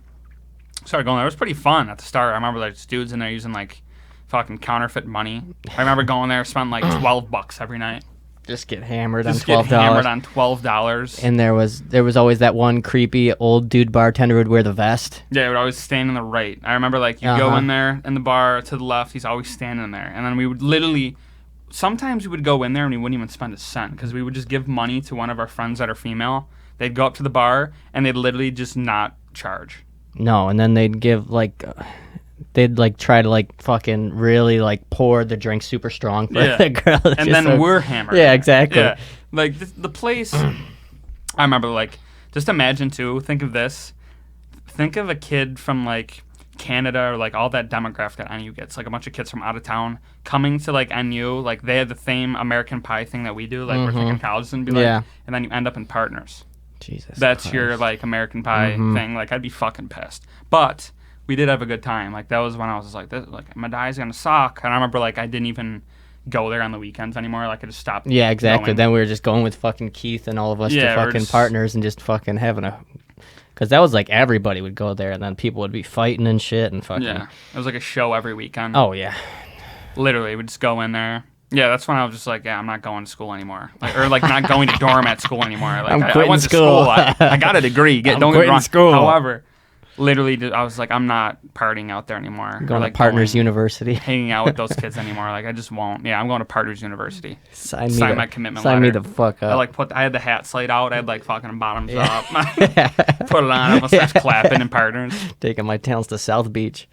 Started going there. It was pretty fun at the start. I remember like dudes in there using like fucking counterfeit money. I remember going there, spending like $12 every night. Just get hammered Just on get $12. hammered on $12. And there was always that one creepy old dude bartender who would wear the vest. Yeah, he would always stand on the right. I remember, like, you go in there in the bar to the left, he's always standing there. And then we would literally, sometimes we would go in there and we wouldn't even spend a cent because we would just give money to one of our friends that are female. They'd go up to the bar and they'd literally just not charge. No, and then they'd give, like, they'd, like, try to, like, fucking really, like, pour the drink super strong for the girl. And then we're hammered. Yeah, exactly. Yeah. Like, the place, I remember, like, just imagine, too, think of this. Think of a kid from, like, Canada or, like, all that demographic that NU gets. Like, a bunch of kids from out of town coming to, like, NU. Like, they have the same American Pie thing that we do. Like, we're thinking colleges and be like, and then you end up in Partners. Jesus That's Christ. your, like, American Pie thing. Like, I'd be fucking pissed. But we did have a good time. Like, that was when I was just like, this, like, my die's gonna suck. And I remember, like, I didn't even go there on the weekends anymore. Like, I just stopped. Yeah, exactly. going. Then we were just going with fucking Keith and all of us Yeah, to we're fucking just- Partners and just fucking having a... Because that was like everybody would go there and then people would be fighting and shit and fucking... Yeah. It was like a show every weekend. Oh, yeah. Literally, we'd just go in there. Yeah, that's when I was just like, yeah, I'm not going to school anymore. Like, or, like, not going to dorm at school anymore. Like, I'm I quitting went school. to school. I got a degree. Don't get me quitting wrong. school. However, literally, I was like, I'm not partying out there anymore. Going like, to Partners University. hanging out with those kids anymore. Like, I just won't. Yeah, I'm going to Partners University. Sign my commitment Sign me letter. the fuck up. I had the hat slayed out. I had like fucking bottoms up. Put it on. Everyone starts clapping in Partners. Taking my talents to South Beach.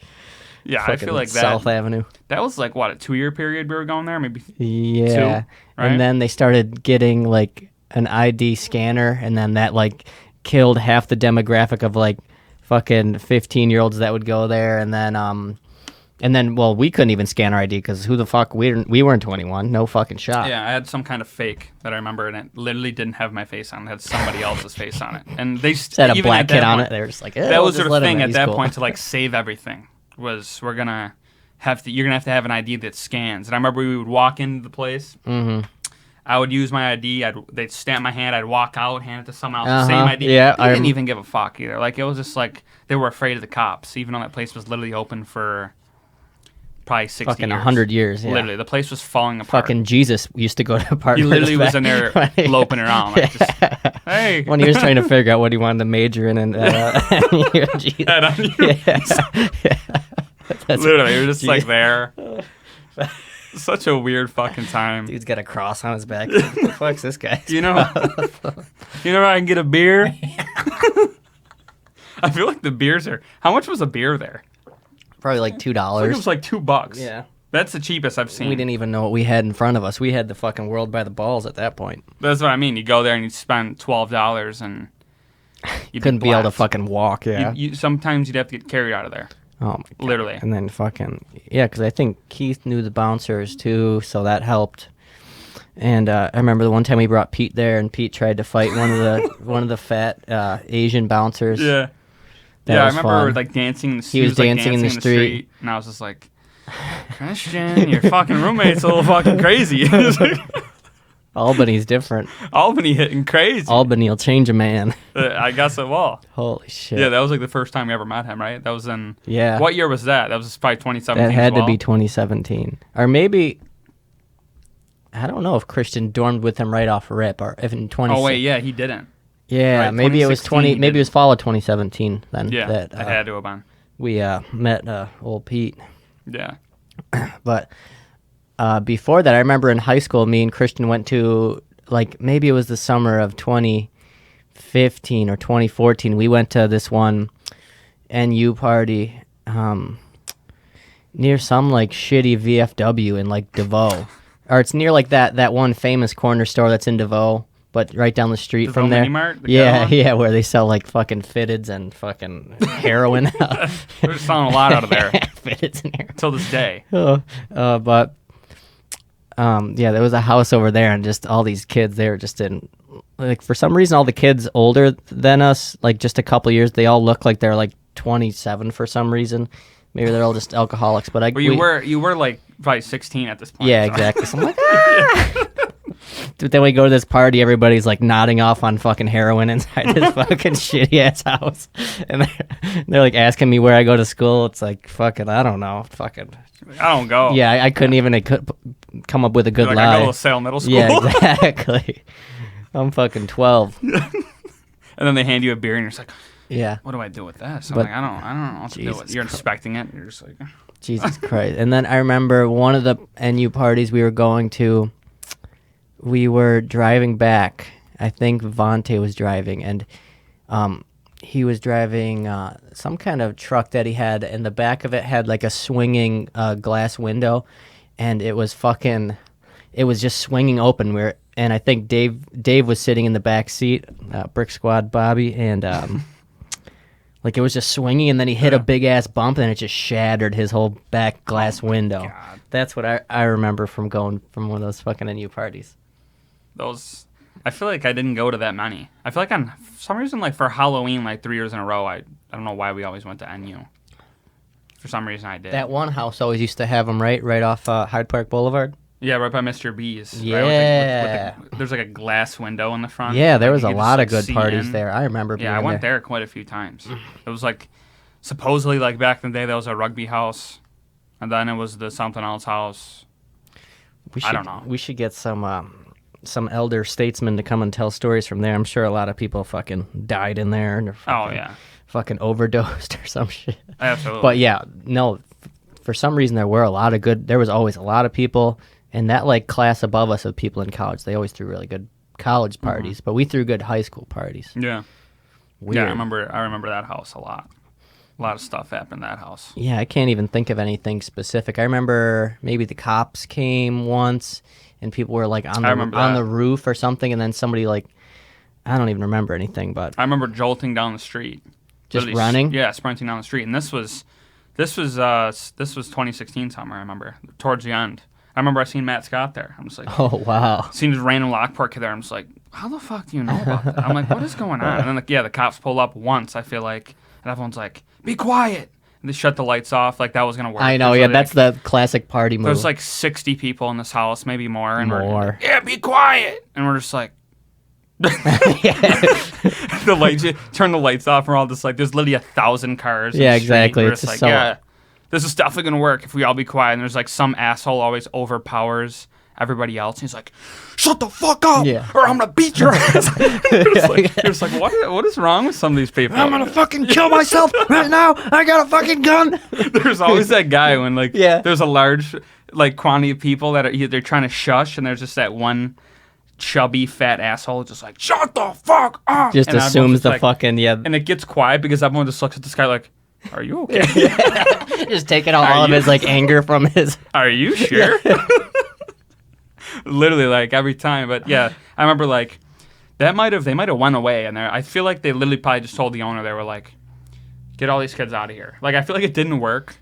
Yeah, I Fucking feel like South Avenue. that was like what, a 2-year period we were going there, maybe. Yeah. Two, right? And then they started getting like an ID scanner and then that like killed half the demographic of like fucking 15-year-olds that would go there and then well we couldn't even scan our ID because who the fuck we weren't 21, no fucking shot. Yeah, I had some kind of fake that I remember, and it literally didn't have my face on it. It had somebody else's face on it, and they Just had a even black at that kid on point- it. They were just like, That was their thing at that point to like save everything. Was you're gonna have to have an ID that scans. And I remember we would walk into the place. Mm-hmm. I would use my ID. They'd stamp my hand. I'd walk out, hand it to someone else. Same ID. Yeah, they didn't even give a fuck either. Like, it was just like they were afraid of the cops, even though that place was literally open for probably 60 fucking years. 100 years. Yeah. Literally, the place was falling apart. Fucking Jesus used to go to Partners. He literally was back in there when he- loping around. Like, just, hey. when he was trying to figure out what he wanted to major in and Jesus. Yeah. That's- Literally, we were just like there. Such a weird fucking time. Dude's got a cross on his back. What the fuck's this guy? You know where I can get a beer? I feel like the beers are. How much was a beer there? Probably like I think it $2. was like $2. Yeah. That's the cheapest I've seen. We didn't even know what we had in front of us. We had the fucking world by the balls at that point. That's what I mean. You go there and you spend $12 and you Couldn't be able to fucking walk, yeah. Sometimes you'd have to get carried out of there. Oh my God. Literally. And then fucking, yeah, because I think Keith knew the bouncers too, so that helped. And I remember the one time we brought Pete there, and Pete tried to fight one of the fat Asian bouncers. Yeah. That I was remember fun. like dancing. He was like, dancing in the street. and I was just like, Christian, your fucking roommate's a little fucking crazy. Albany's different. Albany hitting crazy. Albany will change a man. I guess it will. Holy shit. Yeah, that was like the first time we ever met him, right? That was in. Yeah. What year was that? That was probably 2017. That had as well. to be 2017. Or maybe, I don't know if Christian dormed with him right off rip, or if in 20. Oh wait, yeah, he didn't. Yeah, Right, maybe it was 2016 maybe it was fall of 2017 then. Yeah, that, that had to have been. we met old Pete. Yeah. But before that, I remember in high school, me and Christian went to, like, maybe it was the summer of 2015 or 2014. We went to this one NU party near some, like, shitty VFW in, like, DeVoe. Or it's near, like, that one famous corner store that's in DeVoe, but right down the street DeVoe from there. Mini Mart, the Yeah, ghetto one? yeah, where they sell, like, fucking fitteds and fucking heroin. They're selling a lot out of there Fitteds and heroin. till this day. But yeah, there was a house over there, and just all these kids, they were just in, like, for some reason, all the kids older than us, like just a couple years, they all look like they're like 27 for some reason. Maybe they're all just alcoholics. But But you were like probably 16 at this point. yeah, so. exactly. So I'm like, ah! But then we go to this party, everybody's like nodding off on fucking heroin inside this fucking shitty ass house, and they're like asking me where I go to school. It's like fucking, I don't know, fucking. I don't go. Yeah, I couldn't even come up with a good Like, lie. I go to LaSalle Middle School. Yeah, exactly. I'm fucking 12. And then they hand you a beer, and you're just like, Yeah. what do I do with this? I'm But- like, I don't know what to do with it. You're inspecting it, and you're just like, Jesus Christ. And then I remember one of the NU parties we were going to, we were driving back. I think Vontae was driving, and he was driving some kind of truck that he had, and the back of it had like a swinging glass window, and it was just swinging open. And I think Dave was sitting in the back seat, Brick Squad Bobby, and like it was just swinging, and then he hit a big ass bump, and it just shattered his whole back glass window. God. That's what I remember from going from one of those fucking NU parties. those. I feel like I didn't go to that many. I feel like on some reason, like for Halloween, like 3 years in a row, I don't know why we always went to NU. For some reason, I did. That one house always used to have them right off Hyde Park Boulevard. Yeah, right by Mr. B's. Yeah. Right, with there's like a glass window in the front. Yeah, there was you a could lot of just, like, good see parties in. there. I remember being Yeah, I went there. there quite a few times. It was like, supposedly, like back in the day, there was a rugby house, and then it was the something else house. I don't know. We should get some elder statesmen to come and tell stories from there. I'm sure a lot of people fucking died in there and fucking overdosed or some shit. Absolutely. But yeah, no, for some reason there was always a lot of people, and that like class above us of people in college, they always threw really good college parties, but we threw good high school parties. Yeah. Weird. Yeah, I remember that house a lot. A lot of stuff happened in that house. Yeah, I can't even think of anything specific. I remember maybe the cops came once, and people were like on the roof or something, and then somebody like, I don't even remember anything, but I remember jolting down the street. just Literally running. Yeah, sprinting down the street. And this was 2016 summer, I remember. Towards the end. I remember I seen Matt Scott there. I'm just like, Oh wow. seen his random Lockport kid there. I'm just like, how the fuck do you know about that? I'm like, what is going on? And then the cops pull up once, I feel like, and everyone's like, be quiet. And they shut the lights off, like that was gonna work. I know. Yeah, that's the classic party move. There's like 60 people in this house, maybe more. And More. we're like, yeah, be quiet. And we're just like, the lights, turn the lights off. We're all just like, there's literally 1,000 cars. in Yeah, the street. exactly. We're It's just like, so- yeah, this is definitely gonna work if we all be quiet. And there's like some asshole always overpowers everybody else. He's like, shut the fuck up, Yeah. or I'm gonna beat your ass. You're just like, what is wrong with some of these people? I'm gonna fucking kill myself right now. I got a fucking gun. There's always that guy when like Yeah. there's a large like quantity of people that they're trying to shush, and there's just that one chubby fat asshole just like, shut the fuck up. Just And everyone's assumes just the like- fucking and it gets quiet because everyone just looks at this guy like, are you okay? just taking all of you- his like anger from his. Are you sure? Literally like every time. But yeah, I remember like they might have went away, and I feel like they literally probably just told the owner, they were like, get all these kids out of here. Like I feel like it didn't work,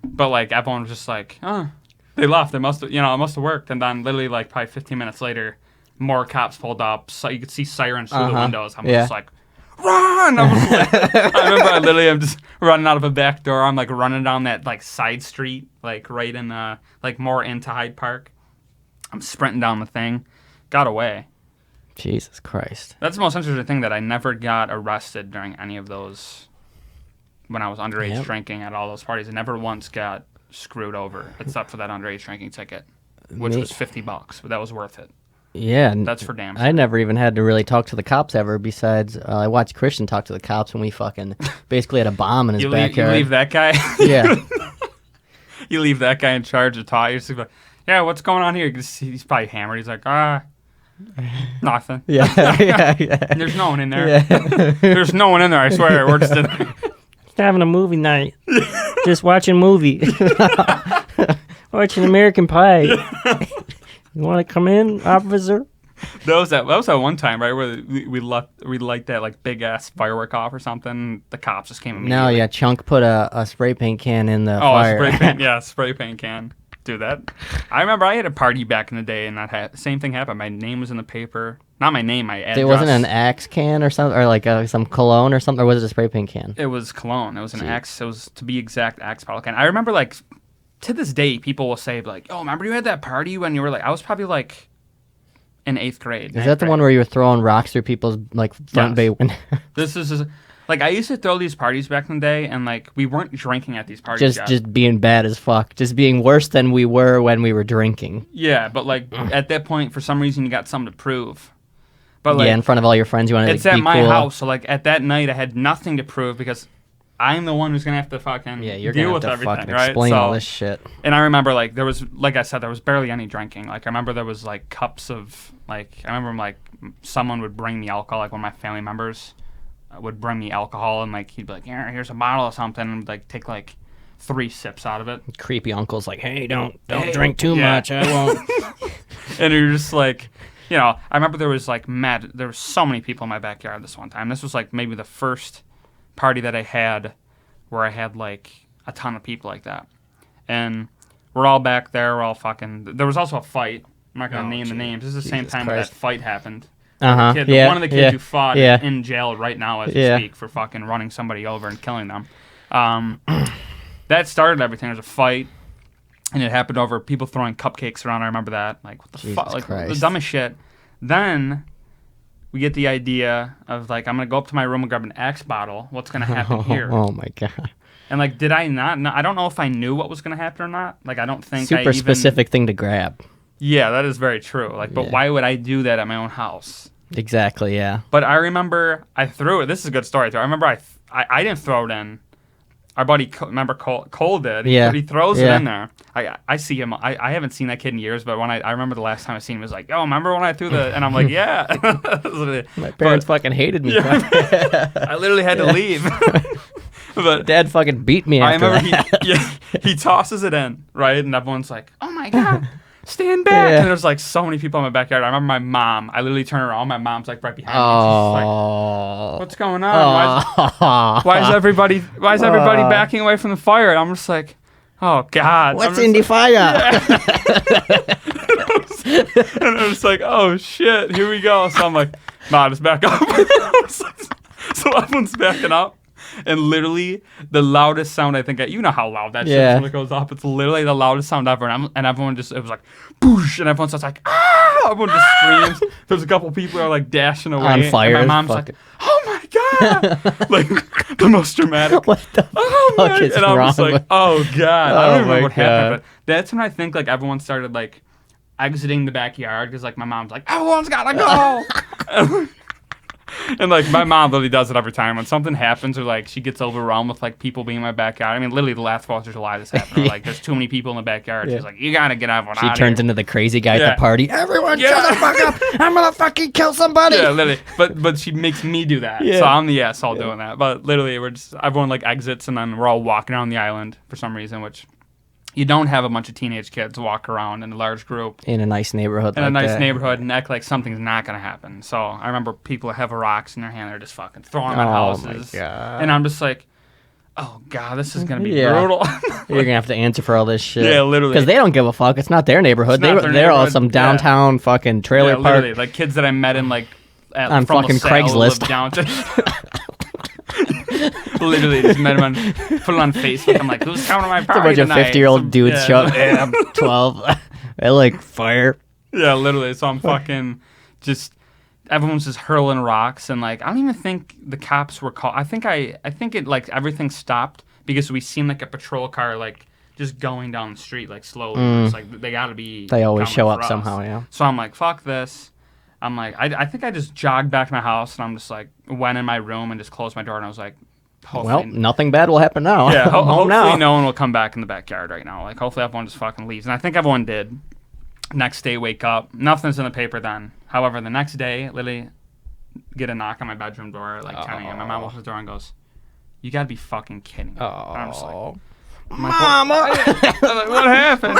but like everyone was just like, oh, they left. It must have worked. And then literally like probably 15 minutes later, more cops pulled up. So you could see sirens through the windows. I'm just like, run! I remember I'm just running out of a back door. I'm like running down that like side street, like right in like more into Hyde Park. I'm sprinting down the thing. Got away. Jesus Christ. That's the most interesting thing, that I never got arrested during any of those when I was underage drinking at all those parties. I never once got screwed over except for that underage drinking ticket, which was $50, but that was worth it. Yeah. That's for damn sure. I never even had to really talk to the cops ever. Besides, I watched Christian talk to the cops when we fucking basically had a bomb in his backyard. You leave that guy? Yeah. You leave that guy in charge of talk. You're just like, yeah, what's going on here? He's probably hammered. He's like, nothing. Yeah. yeah. There's no one in there. Yeah. There's no one in there, I swear. We're just in there. Just having a movie night. Just watching a movie. Watching American Pie. You want to come in, officer? That was that one time, right, where we light that like big ass firework off or something. The cops just came immediately. No, yeah, Chunk put a spray paint can in the Oh, fire. a spray paint, yeah, spray paint can. Do that. I remember I had a party back in the day, and that same thing happened. My name was in the paper. Not my name, my address. It wasn't an Axe can or something, or like some cologne or something, or was it a spray paint can? It was cologne. It was an Axe. It was, to be exact, Axe bottle can. I remember, like, to this day, people will say, like, "Oh, remember you had that party when you were like?" I was probably like in 8th grade. Is that the one where you were throwing rocks through people's like front Yes. bay window? This is like Like, I used to throw these parties back in the day, and, like, we weren't drinking at these parties yet. Just being bad as fuck. Just being worse than we were when we were drinking. Yeah, but, like, at that point, for some reason, you got something to prove. But, like, yeah, in front of all your friends, you want to it's be at my cool. house, so, like, at that night, I had nothing to prove because I'm the one who's going to have to fucking you're deal gonna with have to everything, fucking right? explain all this shit. And I remember, like, there was, like I said, there was barely any drinking. Like, I remember there was, like, cups of, like, I remember, like, someone would bring me alcohol, like, one of my family members would bring me alcohol, and, like, he'd be like, here's a bottle of something, and, like, take, like, 3 sips out of it. Creepy uncle's like, hey, don't drink too much. I won't. And you're just like, you know, I remember there was, like, there were so many people in my backyard this one time. This was, like, maybe the first party that I had where I had, like, a ton of people like that. And we're all back there. We're all fucking... There was also a fight. I'm not going to name the names. This is the same time that fight happened. Uh-huh. One of the kids who fought in jail right now as we speak for fucking running somebody over and killing them. That started everything. There was a fight, and it happened over people throwing cupcakes around. I remember that. Like, what the fuck? Like, the dumbest shit. Then we get the idea of, like, I'm going to go up to my room and grab an Axe bottle. What's going to happen here? Oh, my God. And, like, did I not know? I don't know if I knew what was going to happen or not. Like, I don't think Super specific thing to grab. Yeah, that is very true. Like, but why would I do that at my own house? Exactly, yeah. But I remember I threw it. This is a good story, too. I remember I didn't throw it in. Our buddy, remember Cole did. Yeah. He throws it in there. I see him. I haven't seen that kid in years, but when I remember the last time I seen him, he was like, "Oh, remember when I threw the?" And I'm like, "Yeah." My parents fucking hated me. Yeah. I literally had to leave. But Dad fucking beat me after I remember that. he tosses it in, right? And everyone's like, "Oh my God, stand back!" Yeah. And there's like so many people in my backyard. I remember my mom. I literally turn around. My mom's like right behind me. She's like, "What's going on? Why is everybody backing away from the fire?" And I'm just like, "Oh God, what's in the fire?" And I was like, "Oh shit, here we go." So I'm like, "Nah, just back up." So everyone's backing up. And literally, the loudest sound I think you know how loud that shit is when it goes up. It's literally the loudest sound ever. And everyone just, it was like, boosh. And everyone starts like, ah! Everyone just screams. There's a couple people who are like dashing away. On fire. And my mom's like, oh my God. Like, the most dramatic. What the fuck is and I'm wrong just like, with... oh God. I don't even remember what God. happened. But that's when I think like everyone started like exiting the backyard. Because like my mom's like, everyone's got to go. And, like, my mom literally does it every time. When something happens or, like, she gets overwhelmed with, like, people being in my backyard. I mean, literally, the last 4th of July this happened. Or, like, there's too many people in the backyard. She's like, you got to get everyone out of here. She turns into the crazy guy at the party. Everyone shut the fuck up. I'm going to fucking kill somebody. Yeah, literally. But she makes me do that. So I'm the asshole doing that. But, literally, everyone, like, exits, and then we're all walking around the island for some reason, which... You don't have a bunch of teenage kids walk around in a large group. In a nice neighborhood neighborhood and act like something's not going to happen. So I remember people that have rocks in their hand, they're just fucking throwing them at houses. My God. And I'm just like, oh, God, this is going to be brutal. You're going to have to answer for all this shit. Yeah, literally. Because they don't give a fuck. It's not their neighborhood. They're all some downtown fucking trailer park. Literally. Like kids that I met in like... on fucking Craigslist. Literally, just met him on, put it on Facebook. I'm like, who's coming to my party tonight? A bunch of 50-year-old dudes show up. Yeah, I'm 12. I like fire. Yeah, literally. So I'm fucking just... Everyone's just hurling rocks. And, like, I don't even think the cops were called. I think it, like, everything stopped because we seen, like, a patrol car, like, just going down the street, like, slowly. It's like, they got to be... They always show up somehow, yeah. So I'm like, fuck this. I'm like, I think I just jogged back to my house, and I'm just like, went in my room and just closed my door, and I was like, well, nothing bad will happen now. Yeah, hopefully no one will come back in the backyard right now. Like, hopefully everyone just fucking leaves. And I think everyone did. Next day, wake up. Nothing's in the paper then. However, the next day, literally get a knock on my bedroom door at like 10 a.m. My mom opens the door and goes, you gotta be fucking kidding me. And I'm just like, Mama! I'm like, what happened?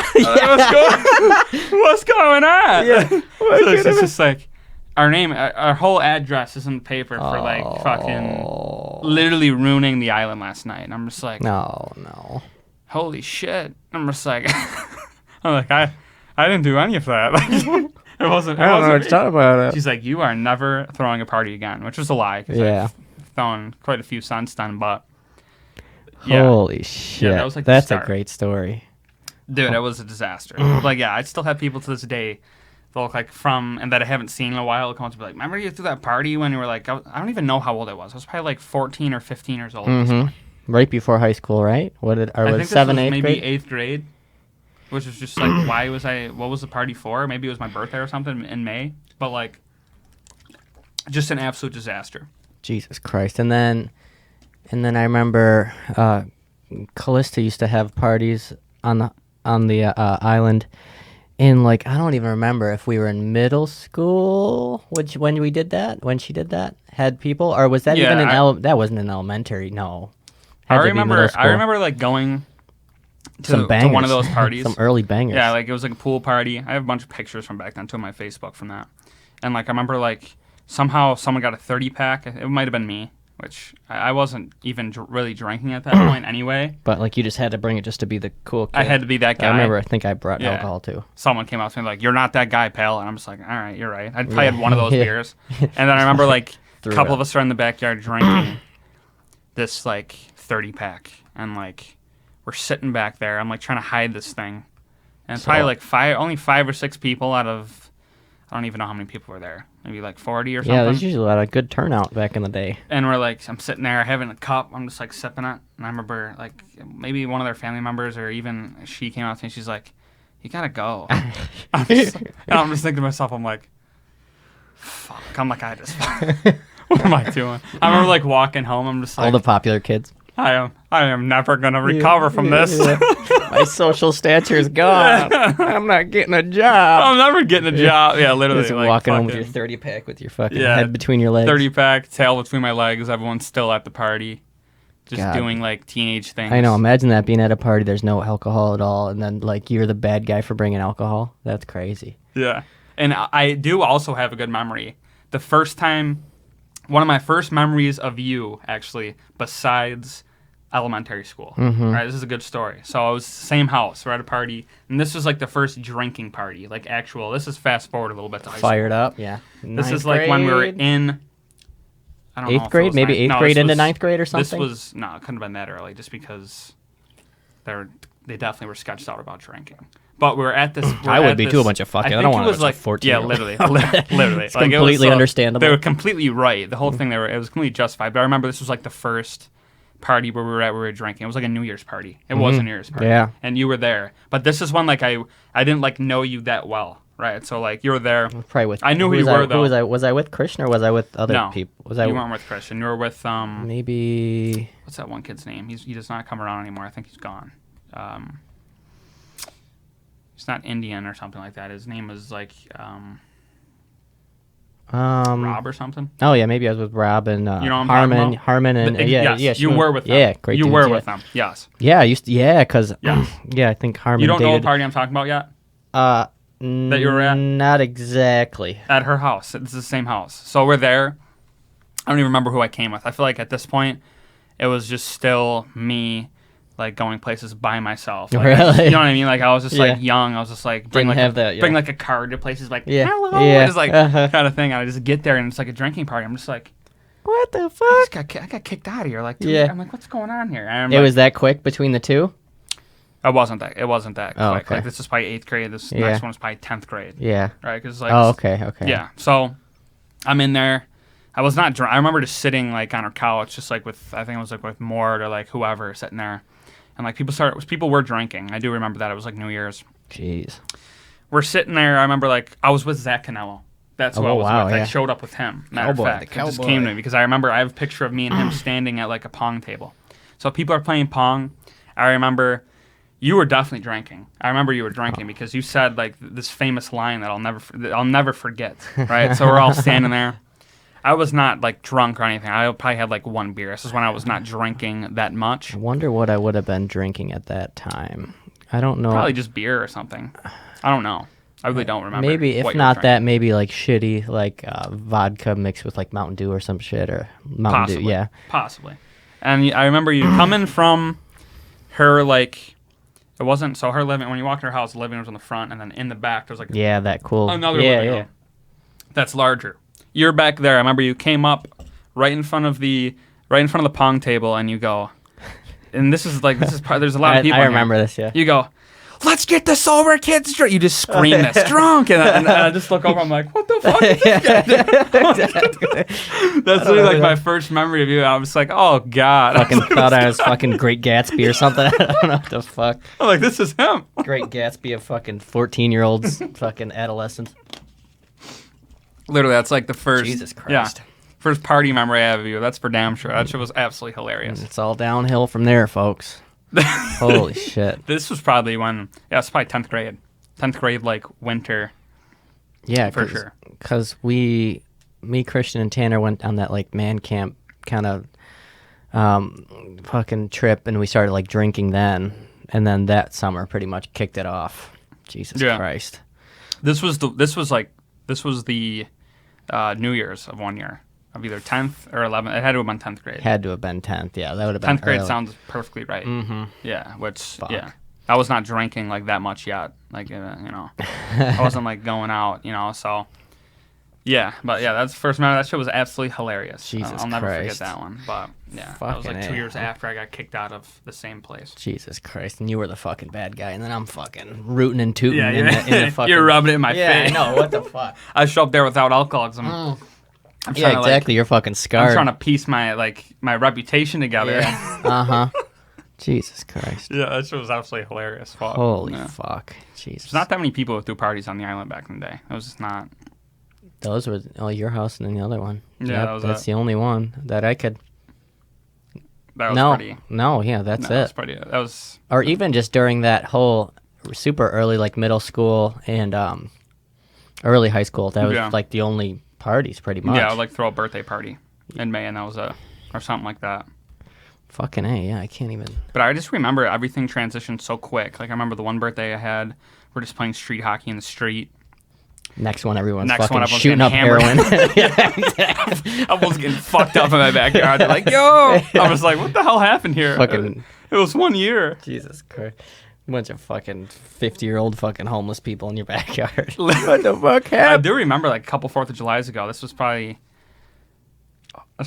What's going on? Yeah. So it's just like, our whole address is in the paper for like fucking literally ruining the island last night. And I'm just like, no. Holy shit. I'm just like, I didn't do any of that. Like, it wasn't. I don't know what to talk about it. She's like, you are never throwing a party again, which was a lie. Yeah. I've thrown quite a few since then, but. Yeah. Holy shit. Yeah, that was like That's a great story. Dude, it was a disaster. Like, yeah, I still have people to this day they'll look like from, and that I haven't seen in a while. They'll come up to be like, remember you threw that party when you were like, I don't even know how old I was. I was probably like 14 or 15 years old. At this point. Right before high school, right? I think was this 7th, was 8th maybe grade? 8th grade, which was just like, what was the party for? Maybe it was my birthday or something in May, but like, just an absolute disaster. Jesus Christ. And then I remember Callista used to have parties on the island. And like, I don't even remember if we were in middle school when she did that, had people, or was that even that wasn't in elementary? No. I remember like going to one of those parties. Some early bangers. Yeah, like it was like a pool party. I have a bunch of pictures from back then too on my Facebook from that. And like I remember like somehow someone got a 30-pack. It might have been me, which I wasn't even really drinking at that point anyway. But like you just had to bring it just to be the cool kid. I had to be that guy. I think I brought alcohol too. Someone came up to me like, "You're not that guy, pal." And I'm just like, "All right, you're right." I probably had one of those beers. And then I remember like a couple of us are in the backyard drinking this like 30-pack, and like we're sitting back there. I'm like trying to hide this thing, and it's probably like only 5 or 6 people out of, I don't even know how many people were there. Maybe like 40 or something. Yeah, there's usually a lot of good turnout back in the day. And we're like, I'm sitting there having a cup. I'm just like sipping it. And I remember like maybe one of their family members or even she came out to me. She's like, "You gotta go." I'm just thinking to myself, I'm like, fuck. I'm like, what am I doing? I remember like walking home. I'm just like, all the popular kids. I am never gonna recover from this. My social stature is gone. I'm not getting a job. I'm never getting a job. Yeah, literally. Just like, walking home with your 30-pack with your fucking head between your legs. 30-pack, tail between my legs. Everyone's still at the party, just doing like teenage things. I know. Imagine that, being at a party. There's no alcohol at all, and then like you're the bad guy for bringing alcohol. That's crazy. Yeah, and I do also have a good memory. The first time, one of my first memories of you actually, besides elementary school. Right, this is a good story. So it was the same house. We're at a party, and this was like the first drinking party, like actual. This is fast forward a little bit to high school. Fired up, yeah. This is like when we were in, I don't know, 8th grade, maybe 8th grade into 9th grade or something. This was it couldn't have been that early, just because they definitely were sketched out about drinking. But we were at this. I would be too, a bunch of fucking. I don't want to like 14. Yeah, literally. It's like, completely understandable. They were completely right. The whole thing, it was completely justified. But I remember this was like the first party where we were drinking. It was like a New Year's party. It was a New Year's party. Yeah. And you were there. But this is one like I didn't like know you that well, right? So like you were there. Probably with. I knew who you were though. Who was I? Was I with Christian or was I with other people? You weren't with Christian. You were with maybe. What's that one kid's name? He does not come around anymore. I think he's gone. He's not Indian or something like that. His name is like Rob or something. Oh yeah, maybe I was with Rob and Harmon and yes, you were with them. Yeah, great. You were with them. Yes. Yeah, I used to. Yeah, because I think Harmon. You don't know what party I'm talking about yet? That you were at? Not exactly. At her house. It's the same house. So we're there. I don't even remember who I came with. I feel like at this point, it was just still me, like going places by myself. Like, really? You know what I mean? Like I was just like young. I was just like bring like a card to places like hello, just like kind of thing. And I just get there and it's like a drinking party. I'm just like, what the fuck? I got kicked out of here. Like I'm like, what's going on here? It was that quick between the two. It wasn't that quick. Okay. Like this is probably 8th grade. This next one was probably 10th grade. Yeah. Right. Because like. Oh, okay. Yeah. So, I'm in there. I was not drunk. I remember just sitting like on her couch, just like I think it was like with Mort or like whoever sitting there, and like people were drinking. I do remember that. It was like New Year's. Jeez. We're sitting there. I remember like I was with Zach Canello. That's who I was with. I showed up with him. Matter of fact, it just came to me because I remember I have a picture of me and him standing at like a pong table. So people are playing pong. I remember you were definitely drinking. I remember you were drinking because you said like this famous line that I'll never forget. Right. So we're all standing there. I was not like drunk or anything. I probably had like one beer. This is when I was not drinking that much. I wonder what I would have been drinking at that time. I don't know. Probably just beer or something. I don't know. I really don't remember. Maybe if not that, maybe like shitty like vodka mixed with like Mountain Dew or some shit or Mountain Dew. Yeah, possibly. And I remember you coming from her like. It wasn't so her living when you walked in her house. The living room was on the front, and then in the back there was like that cool another living room that's larger. You're back there. I remember you came up right in front of the pong table, and you go, and this is there's a lot of people. I remember this. Yeah. You go, let's get the sober kids drunk. You just scream this, drunk. And I just look over, I'm like, what the fuck is this guy doing? That's literally like my first memory of you. I was like, oh, God. Fucking thought I was fucking Great Gatsby or something. I don't know what the fuck. I'm like, this is him. Great Gatsby of fucking 14-year-olds, fucking adolescents. Literally, that's like the first. Jesus Christ. Yeah, first party memory I have of you. That's for damn sure. That shit was absolutely hilarious. It's all downhill from there, folks. Holy shit. This was probably it's probably 10th grade. 10th grade, like, winter. Yeah, for sure. Because me, Christian, and Tanner went on that, like, man camp kind of fucking trip, and we started, like, drinking then. And then that summer pretty much kicked it off. Jesus Christ. This was the New Year's of one year, of either 10th or 11th. It had to have been 10th grade. Had to have been 10th, yeah. That would have been 10th grade early. sounds perfectly right. Mm-hmm. Yeah, which, Fuck. yeah. I was not drinking, like, that much yet. Like, I wasn't, like, going out, so... Yeah, but yeah, that's the first memory. That shit was absolutely hilarious. Jesus I'll never forget Christ. that one. But yeah, that was Fucking like 2 A. years after I got kicked out of the same place. Jesus Christ. And you were the fucking bad guy, and then I'm fucking rooting and tooting Yeah, in the fucking... You're rubbing it in my Yeah, face. I know. What the fuck? I show up there without alcohol 'cause I'm Yeah, trying to, exactly. You're fucking I'm scarred. trying to piece my reputation together. Yeah. Uh-huh. Jesus Christ. Yeah, that shit was absolutely hilarious. Fuck. Holy Yeah. fuck. Jesus. There's not that many people who threw parties on the island back in the day. It was just not. Those were your house and then the other one. Yeah, that was that's it. the only one that I could... That was pretty. That's That was it. pretty. That was. Or even just during that whole super early, like, middle school and early high school, that was, like, the only parties, pretty much. Yeah, I would like throw a birthday party in May, and that was or something like that. Fucking A, yeah, I can't even... But I just remember everything transitioned so quick. Like, I remember the one birthday I had, we're just playing street hockey in the street. Next one, everyone's Next fucking one, everyone's shooting up getting hammered. heroin. Yeah, exactly. I was getting fucked up in my backyard. They're like, yo! I was like, what the hell happened here? Fucking... It was 1 year. Jesus Christ. Bunch of fucking 50-year-old fucking homeless people in your backyard. What the fuck I happened? do remember, like, a couple 4th of Julys ago. This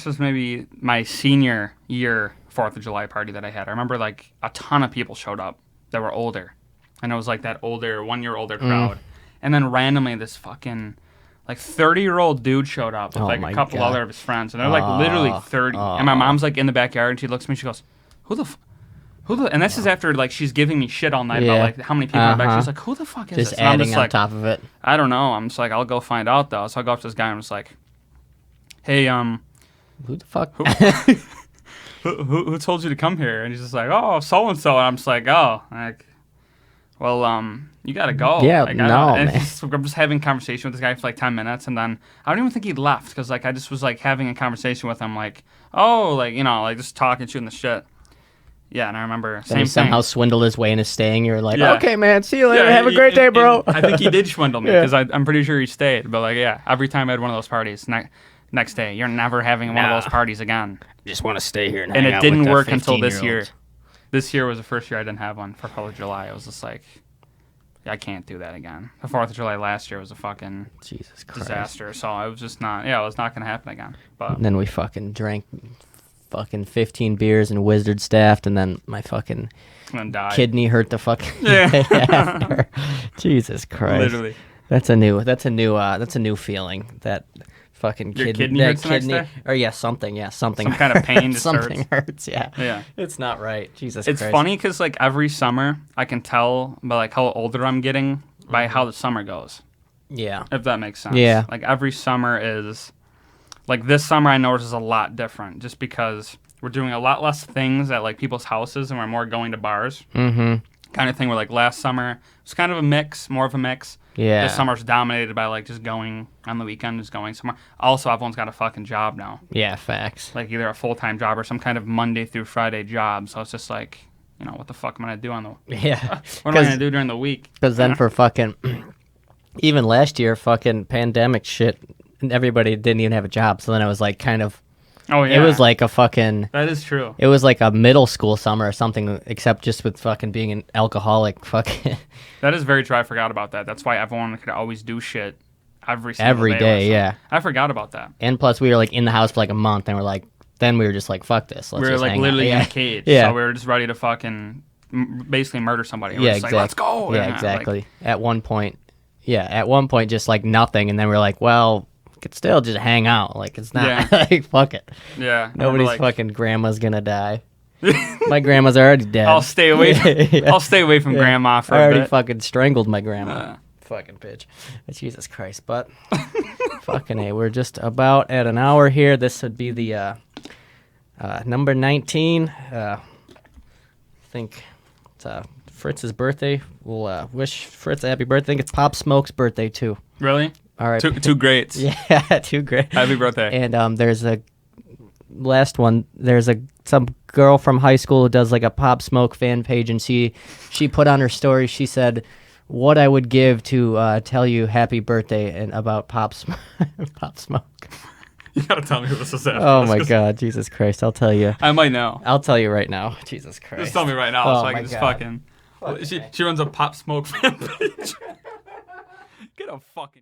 was maybe my senior year 4th of July party that I had. I remember, like, a ton of people showed up that were older. And it was, like, that 1 year older crowd. And then randomly this fucking, like, 30-year-old dude showed up with, like, a couple other of his friends. And they're, like, literally 30. And my mom's, like, in the backyard, and she looks at me, she goes, who the... And this is after, like, she's giving me shit all night about, like, how many people in the back. She's like, who the fuck is just this? And I'm adding just on like, top of it. I don't know. I'm just like, I'll go find out, though. So I go up to this guy, and I'm just like, hey, Who the fuck? who told you to come here? And he's just like, oh, so-and-so. And I'm just like, oh, like... Well, you gotta go. Yeah, like, man. I'm just having a conversation with this guy for like 10 minutes, and then I don't even think he left because like I just was like having a conversation with him, like, oh, like like just talking, shooting the shit. Yeah, and I remember Then he somehow swindled his way into staying. You're like, Yeah. okay, man, see you later. Yeah, Have a great day, bro. I think he did swindle me because I'm pretty sure he stayed. But like, yeah, every time I had one of those parties, next day, you're never having one of those parties again. Just want to stay here and And hang it out didn't with the work until this year. 15-year-olds. This year was the first year I didn't have one for 4th of July. I was just like, I can't do that again. The 4th of July last year was a fucking Jesus Christ. disaster. So I was just not, it was not going to happen again. But And then we fucking drank fucking 15 beers and wizard staffed, and then my fucking then died. kidney hurt the fucking Yeah. day after. Jesus Christ. Literally. That's a new feeling. That fucking Your kidney kidney hurts the next day? or something. Some kind of pain just something hurts. Yeah. Yeah. It's not right. Jesus It's Christ. funny because like every summer I can tell by like how older I'm getting by how the summer goes. Yeah. If that makes sense. Yeah. Like every summer is like this summer I notice is a lot different just because we're doing a lot less things at like people's houses and we're more going to bars. Mm-hmm. Kind of thing where like last summer it's kind of a mix, more of a mix. Yeah. This summer's dominated by like just going on the weekend, just going somewhere. Also, everyone's got a fucking job now. Yeah, facts. Like either a full-time job or some kind of Monday through Friday job. So it's just like, what the fuck am I gonna do on the? Yeah. What am I gonna do during the week? Because then for fucking, even last year, fucking pandemic shit, everybody didn't even have a job. So then it was like kind of, Oh yeah. it was like a fucking, That is true. it was like a middle school summer or something, except just with fucking being an alcoholic. Fucking That is very true. I forgot about that. That's why everyone could always do shit every single every day, or yeah. I forgot about that. And plus, we were like in the house for like a month, and then we were just like, fuck this. Let's We were just like hang literally out. in a cage. Yeah. So we were just ready to fucking basically murder somebody. And Yeah, we're just exactly. like, let's go. Yeah, And, exactly. At one point, just like nothing, and then we're like, well, we could still just hang out. Like it's not like fuck it. Yeah. Nobody's like, fucking grandma's gonna die. My grandma's already dead. I'll stay away. I'll stay away from grandma for I a already bit. fucking strangled my grandma. Fucking bitch. Jesus Christ. But fucking A, we're just about at an hour here. This would be the number 19. I think it's Fritz's birthday. We'll wish Fritz a happy birthday. I think it's Pop Smoke's birthday too. Really? All right. Two greats. Yeah, two great. Happy birthday. And there's a last one. There's some girl from high school who does like a Pop Smoke fan page, and she put on her story. She said, "What I would give to tell you happy birthday and about Pop Smoke." Pop Smoke. You gotta tell me who this is. Oh my God, Jesus Christ! I'll tell you. I might know. I'll tell you right now. Jesus Christ. Just tell me right now, Oh so I my can just God. fucking. She runs a Pop Smoke fan page. Get a fucking.